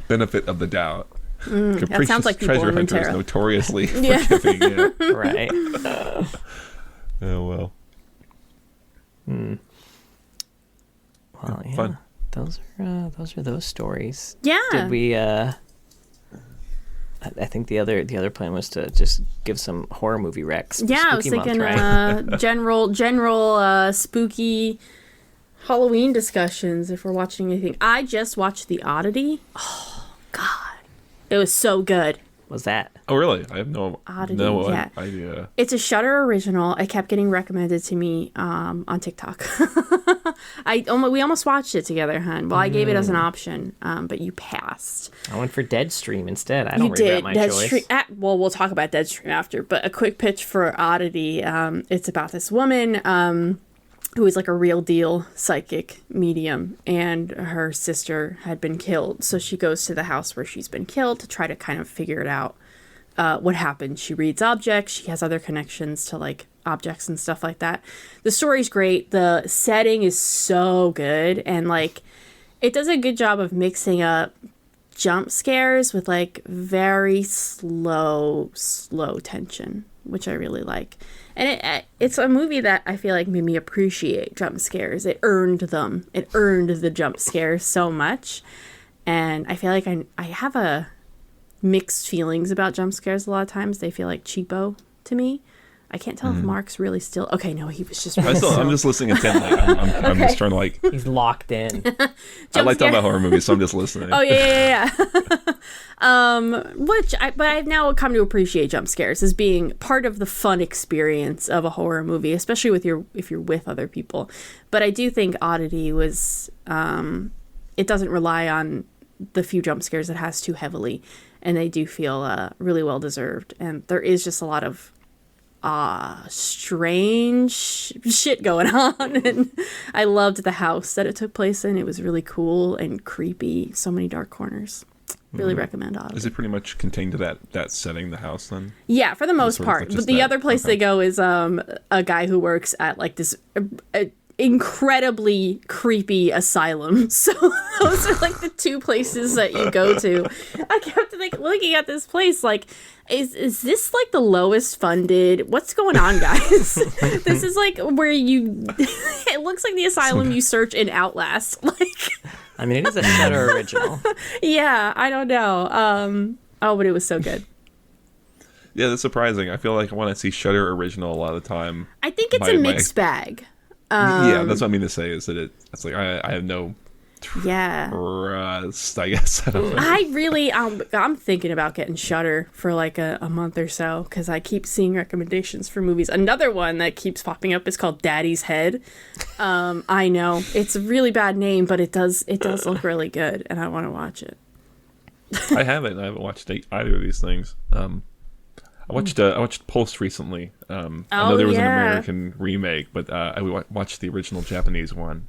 benefit of the doubt. That sounds like people treasure in hunters Runeterra. Notoriously forgiving. Yeah. Right. Oh well. Well, yeah. Fun. Those are those stories. Yeah. Did we? I think the other plan was to just give some horror movie recs. Yeah, I was Spooky thinking month, right? general spooky Halloween discussions. If we're watching anything, I just watched The Oddity. Oh God, it was so good. Was that? Oh really? I have no idea. It's a Shudder original. It kept getting recommended to me on TikTok. We almost watched it together, hun. Well, I gave it as an option, but you passed. I went for Deadstream instead. I don't regret my choice. Well, we'll talk about Deadstream after, but a quick pitch for Oddity. It's about this woman who is like a real deal psychic medium, and her sister had been killed. So she goes to the house where she's been killed to try to kind of figure it out. What happened. She reads objects. She has other connections to like objects and stuff like that. The story's great. The setting is so good, and like it does a good job of mixing up jump scares with like very slow tension, which I really like. And it's a movie that I feel like made me appreciate jump scares. It earned them. It earned the jump scares so much. And I feel like I have a mixed feelings about jump scares a lot of times. They feel like cheapo to me. I can't tell if Mark's really still... Okay, no, he was just... I'm just listening intently. I'm just trying to like... He's locked in. I like talking about horror movies, so I'm just listening. Oh, yeah. But I've now come to appreciate jump scares as being part of the fun experience of a horror movie, especially if you're with other people. But I do think Oddity was... it doesn't rely on the few jump scares it has too heavily, and they do feel really well deserved. And there is just a lot of strange shit going on, and I loved the house that it took place in. It was really cool and creepy. So many dark corners. Really recommend Oddity. Is it pretty much contained to that setting, the house, then? Yeah, for the most part. But the other place they go is a guy who works at like this incredibly creepy asylum. So those are like the two places that you go to. I kept like looking at this place like, is this like the lowest funded? What's going on, guys? This is like where you it looks like the asylum you search in Outlast. Like, I mean, it is a Shudder original. Yeah, I don't know. But it was so good. Yeah, that's surprising. I feel like when I see Shudder original a lot of the time, I think it's a mixed bag. Yeah, that's what I mean to say is that it's like I have no trust, I guess. I don't know. I really I'm thinking about getting Shudder for like a month or so because I keep seeing recommendations for movies. Another one that keeps popping up is called Daddy's Head. I know it's a really bad name, but it does look really good, and I want to watch it. I haven't watched either of these things. I watched Pulse recently. I know there was an American remake, but I watched the original Japanese one.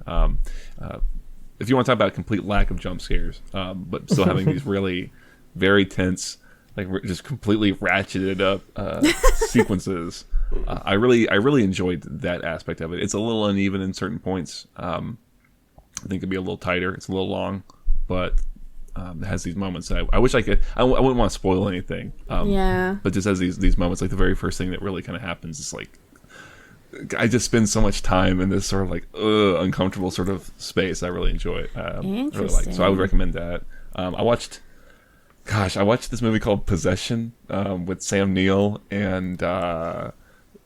if you want to talk about a complete lack of jump scares, but still having these really very tense, like just completely ratcheted up sequences. I really enjoyed that aspect of it. It's a little uneven in certain points. I think it'd be a little tighter. It's a little long, but it has these moments that I wish I could. I wouldn't want to spoil anything. Yeah. But just has these moments, like the very first thing that really kind of happens is like, I just spend so much time in this sort of like uncomfortable sort of space. I really enjoy it. Interesting. Really like it. So I would recommend that. I watched this movie called Possession with Sam Neill and I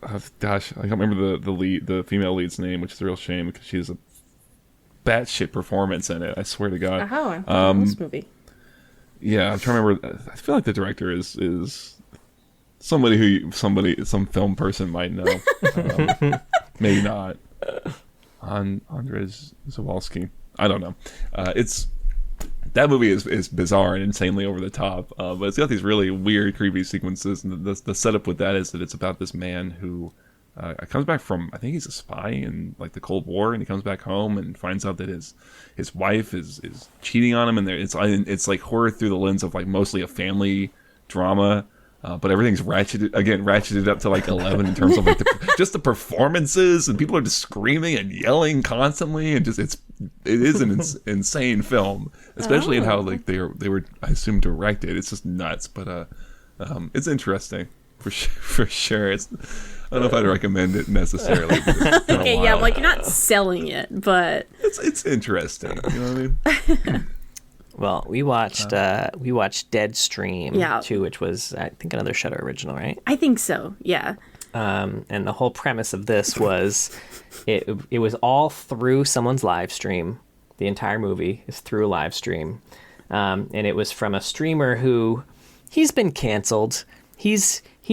can't remember the female lead's name, which is a real shame because she has a batshit performance in it. I swear to God. Oh, I love this movie. Yeah, I'm trying to remember. I feel like the director is some film person might know. Maybe not. Andrzej Zawalski. I don't know. That movie is bizarre and insanely over the top, but it's got these really weird, creepy sequences. And the setup with that is that it's about this man who comes back from, I think he's a spy in like the Cold War, and he comes back home and finds out that his wife is cheating on him, and it's like horror through the lens of like mostly a family drama. But everything's ratcheted up to like 11 in terms of like just the performances, and people are just screaming and yelling constantly, and just it is an insane film, especially in how like they were I assume directed. It's just nuts, but it's interesting for sure. I don't know if I'd recommend it necessarily. Okay, yeah, like you're not selling it, but it's interesting. You know what I mean? Well, we watched Deadstream too, which was I think another Shudder original, right? I think so. Yeah. And the whole premise of this was it was all through someone's live stream. The entire movie is through a live stream, and it was from a streamer who he's been canceled. He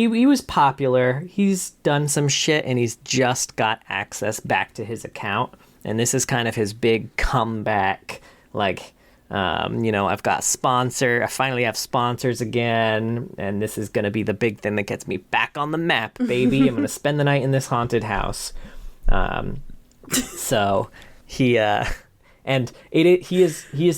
was popular. He's done some shit, and he's just got access back to his account. And this is kind of his big comeback, like. I've got I finally have sponsors again, and this is going to be the big thing that gets me back on the map, baby. I'm going to spend the night in this haunted house. So he is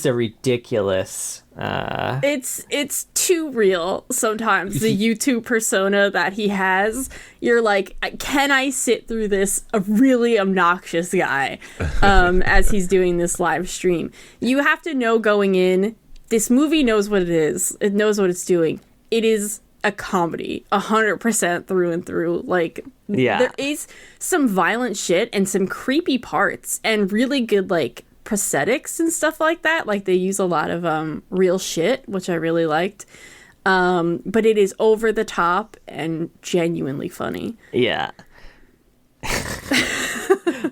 a ridiculous. It's too real sometimes. The YouTube persona that he has, you're like, can I sit through this a really obnoxious guy as he's doing this live stream? You have to know going in, this movie knows what it is. It knows what it's doing. It is a comedy 100% through and through. Like, there is some violent shit and some creepy parts and really good like prosthetics and stuff like that. Like, they use a lot of real shit, which I really liked. But it is over the top and genuinely funny. Yeah.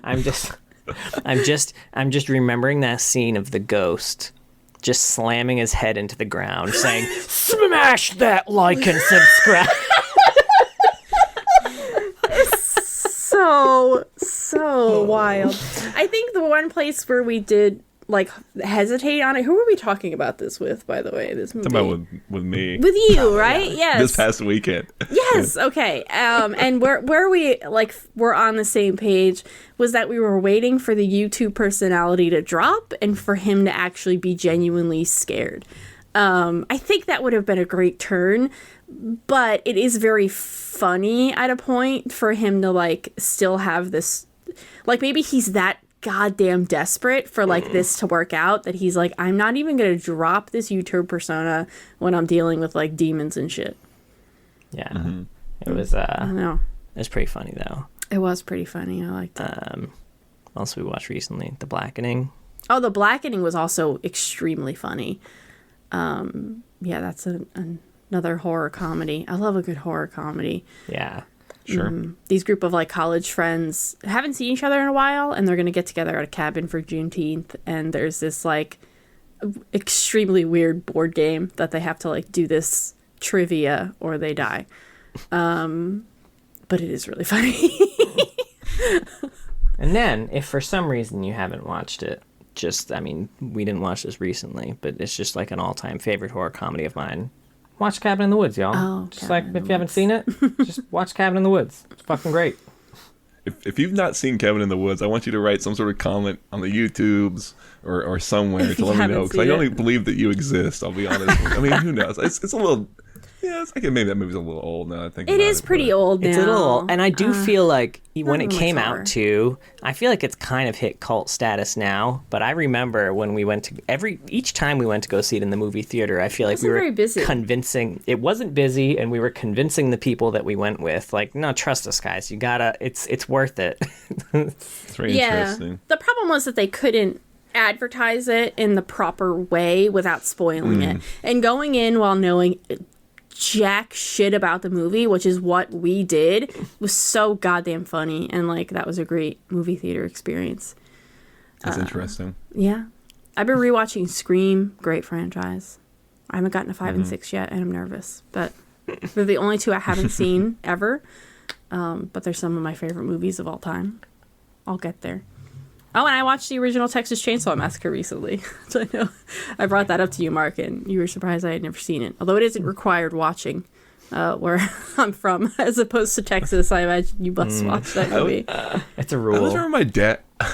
I'm just remembering that scene of the ghost just slamming his head into the ground saying, "Smash that like and subscribe." So wild. I think the one place where we did like hesitate on it. Who were we talking about this with, by the way? This movie. Talking about with me. With you, right? Yeah. Yes. This past weekend. Yes. Okay. And where we like we're on the same page was that we were waiting for the YouTube personality to drop and for him to actually be genuinely scared. I think that would have been a great turn, but it is very funny at a point for him to like still have this, like maybe he's that goddamn desperate for like this to work out that he's like, I'm not even gonna drop this YouTube persona when I'm dealing with like demons and shit. Yeah. It was I don't know. It was pretty funny though. It was pretty funny. I liked it. Also we watched recently The Blackening. Oh, The Blackening was also extremely funny. Yeah, that's another horror comedy. I love a good horror comedy. Yeah. Sure. These group of like college friends haven't seen each other in a while, and they're gonna get together at a cabin for Juneteenth, and there's this like extremely weird board game that they have to like do this trivia or they die. But it is really funny. And then if for some reason you haven't watched it, we didn't watch this recently, but it's just like an all-time favorite horror comedy of mine. Watch Cabin in the Woods, y'all. Oh, just like if you haven't seen it, just watch Cabin in the Woods. It's fucking great. if you've not seen Cabin in the Woods, I want you to write some sort of comment on the YouTubes or somewhere If to you let me haven't know, because seen I only it. believe that you exist. I'll be honest. I mean, who knows? It's a little. Yeah, it's like maybe that movie's a little old now. I think It is pretty old now. It's a little, and I do feel like when it not came much out horror. too, I feel like it's kind of hit cult status now. But I remember when we went to each time we went to go see it in the movie theater, I feel like we wasn't were very busy. convincing. It wasn't busy, and we were convincing the people that we went with, like, no, trust us, guys. You gotta. It's worth it. It's very interesting. The problem was that they couldn't advertise it in the proper way without spoiling it. And going in while knowing jack shit about the movie, which is what we did, was so goddamn funny. And, like, that was a great movie theater experience. That's interesting. Yeah. I've been rewatching Scream. Great franchise. I haven't gotten to 5 and 6 yet, and I'm nervous. But they're the only two I haven't seen ever. But they're some of my favorite movies of all time. I'll get there. Oh, and I watched the original Texas Chainsaw Massacre recently. So I know I brought that up to you, Mark, and you were surprised I had never seen it. Although it isn't required watching where I'm from, as opposed to Texas. I imagine you must watch that movie. It's a I always rule. remember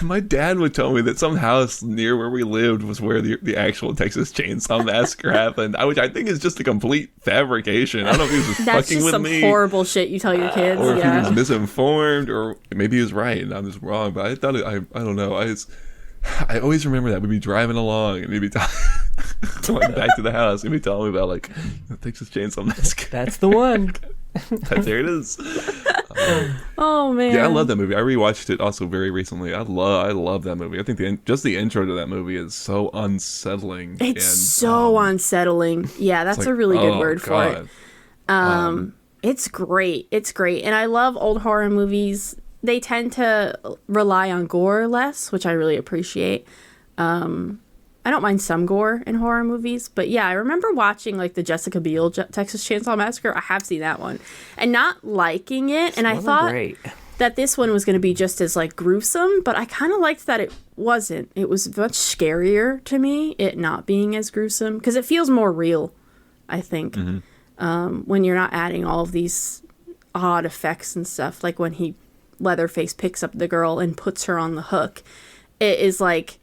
my dad would tell me that some house near where we lived was where the actual Texas Chainsaw Massacre happened, which I think is just a complete fabrication. I don't know if he was just That's fucking just with some me, horrible shit you tell your kids. or if he Yeah. was misinformed, or maybe he was right and I'm just wrong. But I thought I don't know. I always remember that we'd be driving along and he'd be going back to the house and he'd be telling me about, like, the Texas Chainsaw Massacre. That's the one. There it is. Oh, man. Yeah, I love that movie. I rewatched it also very recently. I love that movie. I think just the intro to that movie is so unsettling. It's and, so unsettling. Yeah, that's like, a really good oh, word for it. God. It's great. It's great. And I love old horror movies. They tend to rely on gore less, which I really appreciate. I don't mind some gore in horror movies, but yeah, I remember watching, like, the Jessica Biel Texas Chainsaw Massacre. I have seen that one and not liking it. And I Wasn't thought great. that this one was going to be just as, like, gruesome, but I kind of liked that it wasn't. It was much scarier to me, it not being as gruesome, because it feels more real, I think, when you're not adding all of these odd effects and stuff, like when Leatherface picks up the girl and puts her on the hook. It is like,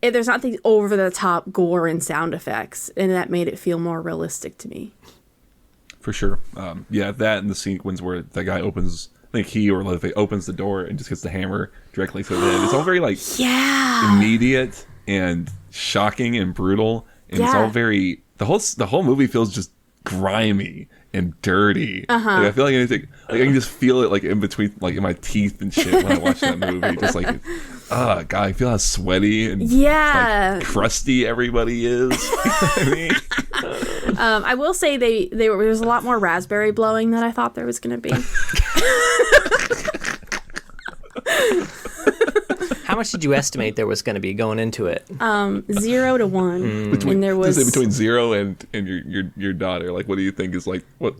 there's not these over-the-top gore and sound effects, and that made it feel more realistic to me. For sure. Yeah, that and the sequence where the guy opens, I think he or Leatherface opens the door and just gets the hammer directly to the head. It's all very, like, immediate and shocking and brutal, and it's all very, the whole movie feels just grimy and dirty. Like, I feel like anything, like, I can just feel it, like, in between, like, in my teeth and shit when I watch that movie. Just like, God, I feel how sweaty and like, crusty everybody is. You know what I mean? I will say there was a lot more raspberry blowing than I thought there was going to be. How much did you estimate there was going to be going into it? 0 to 1. And there was between 0 and your daughter. Like, what do you think is, like, what?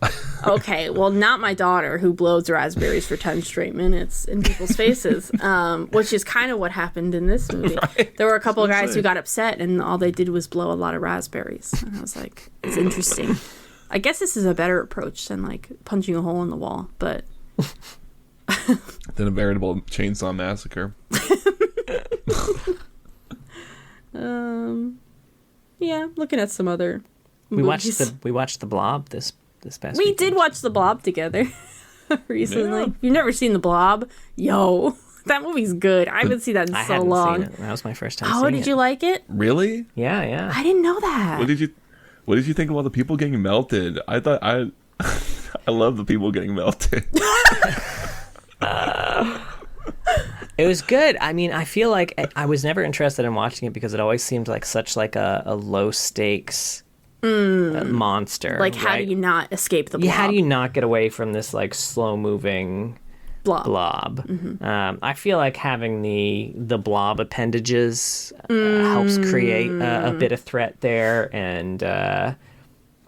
Okay, well, not my daughter, who blows raspberries for 10 straight minutes in people's faces, which is kind of what happened in this movie. Right. There were a couple of guys who got upset, and all they did was blow a lot of raspberries. And I was like, it's interesting. I guess this is a better approach than, like, punching a hole in the wall, but... Than a veritable chainsaw massacre. Yeah, looking at some other We movies. watched the Blob this past We weekend. did watch The Blob together recently. Yeah. You've never seen The Blob? Yo, that movie's good. I haven't seen that in I so hadn't long. seen it. That was my first time Oh, seeing did it. you like it? Really? Yeah. I didn't know that. What did you think of all the people getting melted? I thought I love the people getting melted. It was good. I mean, I feel like I was never interested in watching it because it always seemed like such like a low stakes monster. Like, how right? do you not escape the blob? Yeah, how do you not get away from this like slow moving blob? I feel like having the blob appendages helps create a bit of threat there, and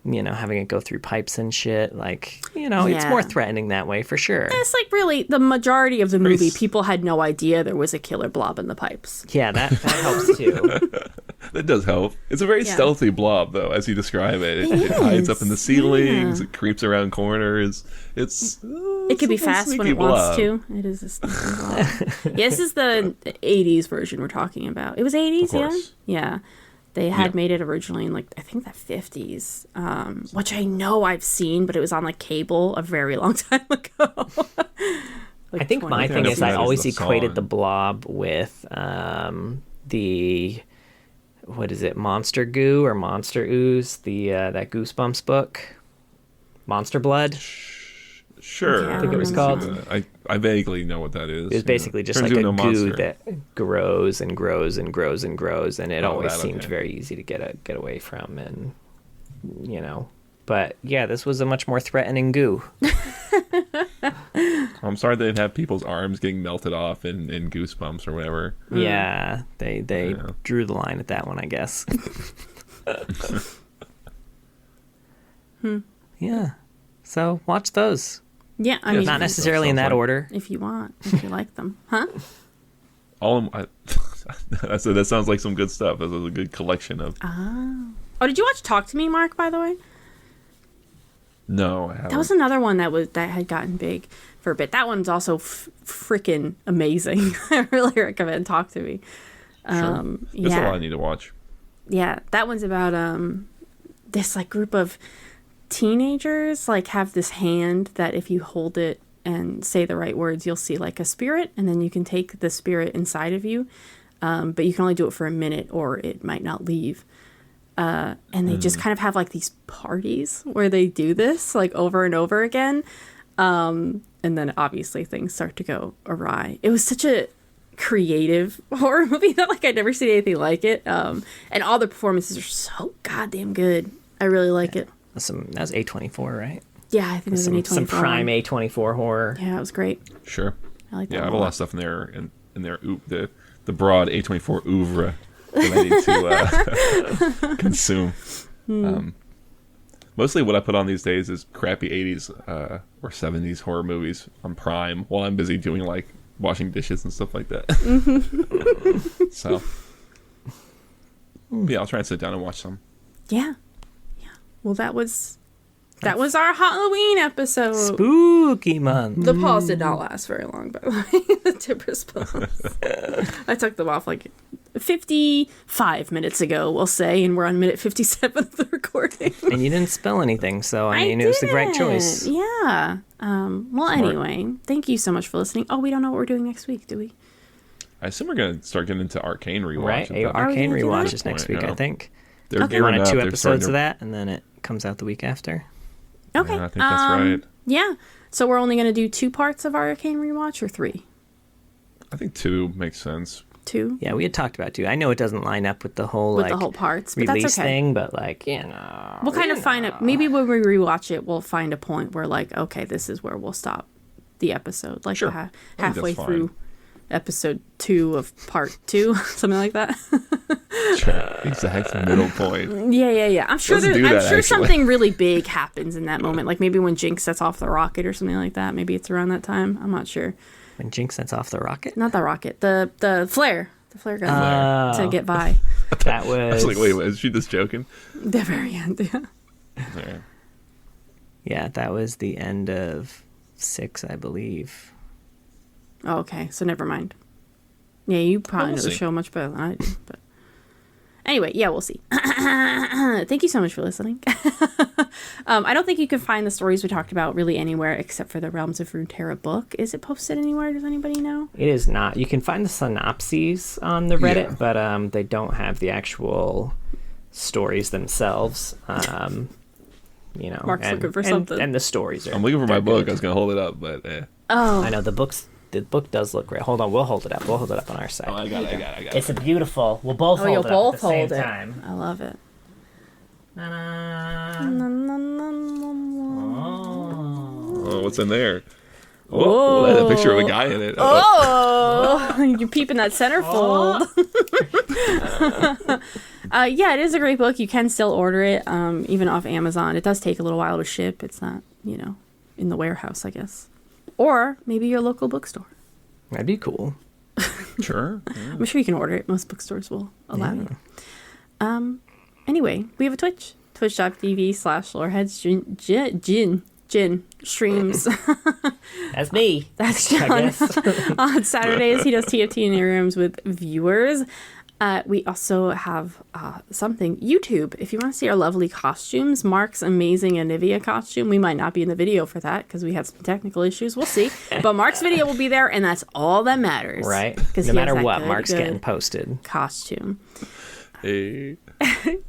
having it go through pipes and shit, like, it's more threatening that way for sure. It's like, really, the majority of the movie, s- people had no idea there was a killer blob in the pipes. Yeah, that helps too. That does help. It's a very Yeah. stealthy blob, though, as you describe it. It hides up in the ceilings. It creeps around corners. It could be fast when it wants to. It is a sneaky blob. Yeah, this is the 80s version we're talking about. It was 80s, Of yeah? course. Yeah. They had Yeah. made it originally in, like, I think the 50s, which I know I've seen, but it was on, like, cable a very long time ago. I think my 20 thing is that I is always the equated song. the blob with the what is it, Monster Goo or Monster Ooze, the that Goosebumps book, Monster Blood. Sure. Yeah, I think it was called. I vaguely know what that is. It was basically just Turns like you a into goo monster. that grows and grows and grows and grows, and it Oh, always that, seemed okay. very easy to get away from, and But yeah, this was a much more threatening goo. I'm sorry they'd have people's arms getting melted off in Goosebumps or whatever. Yeah, they Yeah. drew the line at that one, I guess. Yeah. So watch those. Yeah, I mean, Not necessarily in sounds that like- order. if you want, if you like them. Huh? That sounds like some good stuff. This is a good collection of. Oh, did you watch Talk to Me, Mark, by the way? No, I haven't. That was another one that had gotten big for a bit. That one's also freaking amazing. I really recommend Talk to Me. Sure. There's a lot I need to watch. Yeah, that one's about this like group of teenagers like have this hand that if you hold it and say the right words, you'll see like a spirit, and then you can take the spirit inside of you, but you can only do it for a minute or it might not leave. And they just kind of have like these parties where they do this like over and over again. And then obviously things start to go awry. It was such a creative horror movie that like I'd never seen anything like it. And all the performances are so goddamn good. I really like it. That was A24, right? Yeah, I think it was an Some A24. prime A24 horror. Yeah, it was great. Sure. I like that. Yeah, I one have a lot of stuff in there, the broad A24 oeuvre that I need to consume. Mostly what I put on these days is crappy 80s or 70s horror movies on Prime while I'm busy doing like washing dishes and stuff like that. So, yeah, I'll try and sit down and watch some. Yeah. Well, that was our Halloween episode. Spooky month. The pause did not last very long, by the way. The Tipper's pause. I took them off like 55 minutes ago, we'll say, and we're on minute 57 of the recording. And you didn't spell anything, so I mean, it was the right choice. Yeah. Well, anyway, thank you so much for listening. Oh, we don't know what we're doing next week, do we? I assume we're going to start getting into Arcane rewatch. Right? at that Arcane gonna do rewatch that? is next point, week, yeah. I think. They're Okay. One gearing or up. two They're episodes starting of to- that, and then it comes out the week after. Okay. Yeah, I think that's right. Yeah. So we're only going to do 2 parts of our Arcane rewatch or 3? I think 2 makes sense. 2? Yeah, we had talked about two. I know it doesn't line up with the whole With like the whole parts, but that's release okay. thing, but like We'll kind of find it. Maybe when we rewatch it, we'll find a point where, like, okay, this is where we'll stop the episode. Like, Sure. halfway that's through episode 2 of part 2, something like that. Sure. Exact middle point. Yeah. I'm sure. Let's do I'm that, sure actually. something really big happens in that moment. Like maybe when Jinx sets off the rocket or something like that. Maybe it's around that time. I'm not sure. when Jinx sets off the rocket. Not the rocket. The flare. The flare gun to get by. That I was was like, wait, is she just joking? The very end. Yeah. Yeah. Yeah, that was the end of 6, I believe. Oh, okay. So never mind. Yeah, you probably We'll know the see. show much better than I do. But anyway, yeah, we'll see. Thank you so much for listening. I don't think you can find the stories we talked about really anywhere except for the Realms of Runeterra book. Is it posted anywhere? Does anybody know? It is not. You can find the synopses on the Reddit, Yeah. but they don't have the actual stories themselves. Mark's looking for something. And the stories are. I'm looking for my they're book. good. I was going to hold it up, but Oh, I know the book does look great. Hold on, we'll hold it up. We'll hold it up on our site. I got it. It's a beautiful. We'll both Oh, hold you'll it both up at the same hold it. time. I love it. Ta-da. Oh, what's in there? Oh, that's a picture of a guy in it. Oh, you're peeping that centerfold. Yeah, it is a great book. You can still order it, even off Amazon. It does take a little while to ship. It's not, in the warehouse, I guess. Or maybe your local bookstore. That'd be cool. Sure. I'm sure you can order it. Most bookstores will allow you. Anyway, we have a Twitch. Twitch.tv/loreheads Jin streams. That's me. That's John. On Saturdays, he does TFT and rooms with viewers. We also have something, YouTube. If you want to see our lovely costumes, Mark's amazing Anivia costume. We might not be in the video for that because we had some technical issues. We'll see. But Mark's video will be there, and that's all that matters. Right. No matter what, Mark's getting posted. Costume. Hey.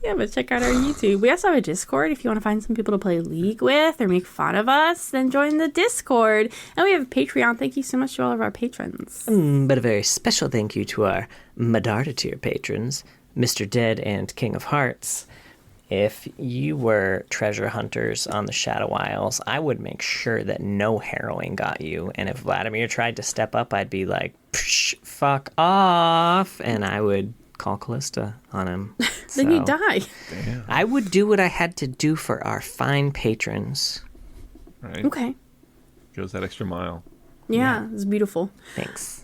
Yeah, but check out our YouTube. We also have a Discord. If you want to find some people to play League with or make fun of us, then join the Discord. And we have a Patreon. Thank you so much to all of our patrons. But a very special thank you to our Medarda tier patrons, Mr. Dead and King of Hearts. If you were treasure hunters on the Shadow Isles, I would make sure that no harrowing got you. And if Vladimir tried to step up, I'd be like, fuck off. And I would call Callista on him. Then you die. Damn. I would do what I had to do for our fine patrons. Right. Okay. Goes that extra mile. Yeah, it's beautiful. Thanks.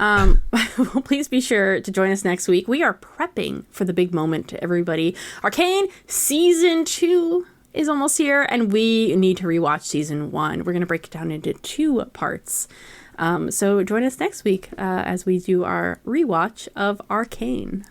Please be sure to join us next week. We are prepping for the big moment to everybody. Arcane Season 2 is almost here, and we need to rewatch Season 1. We're going to break it down into 2 parts. So join us next week as we do our rewatch of Arcane.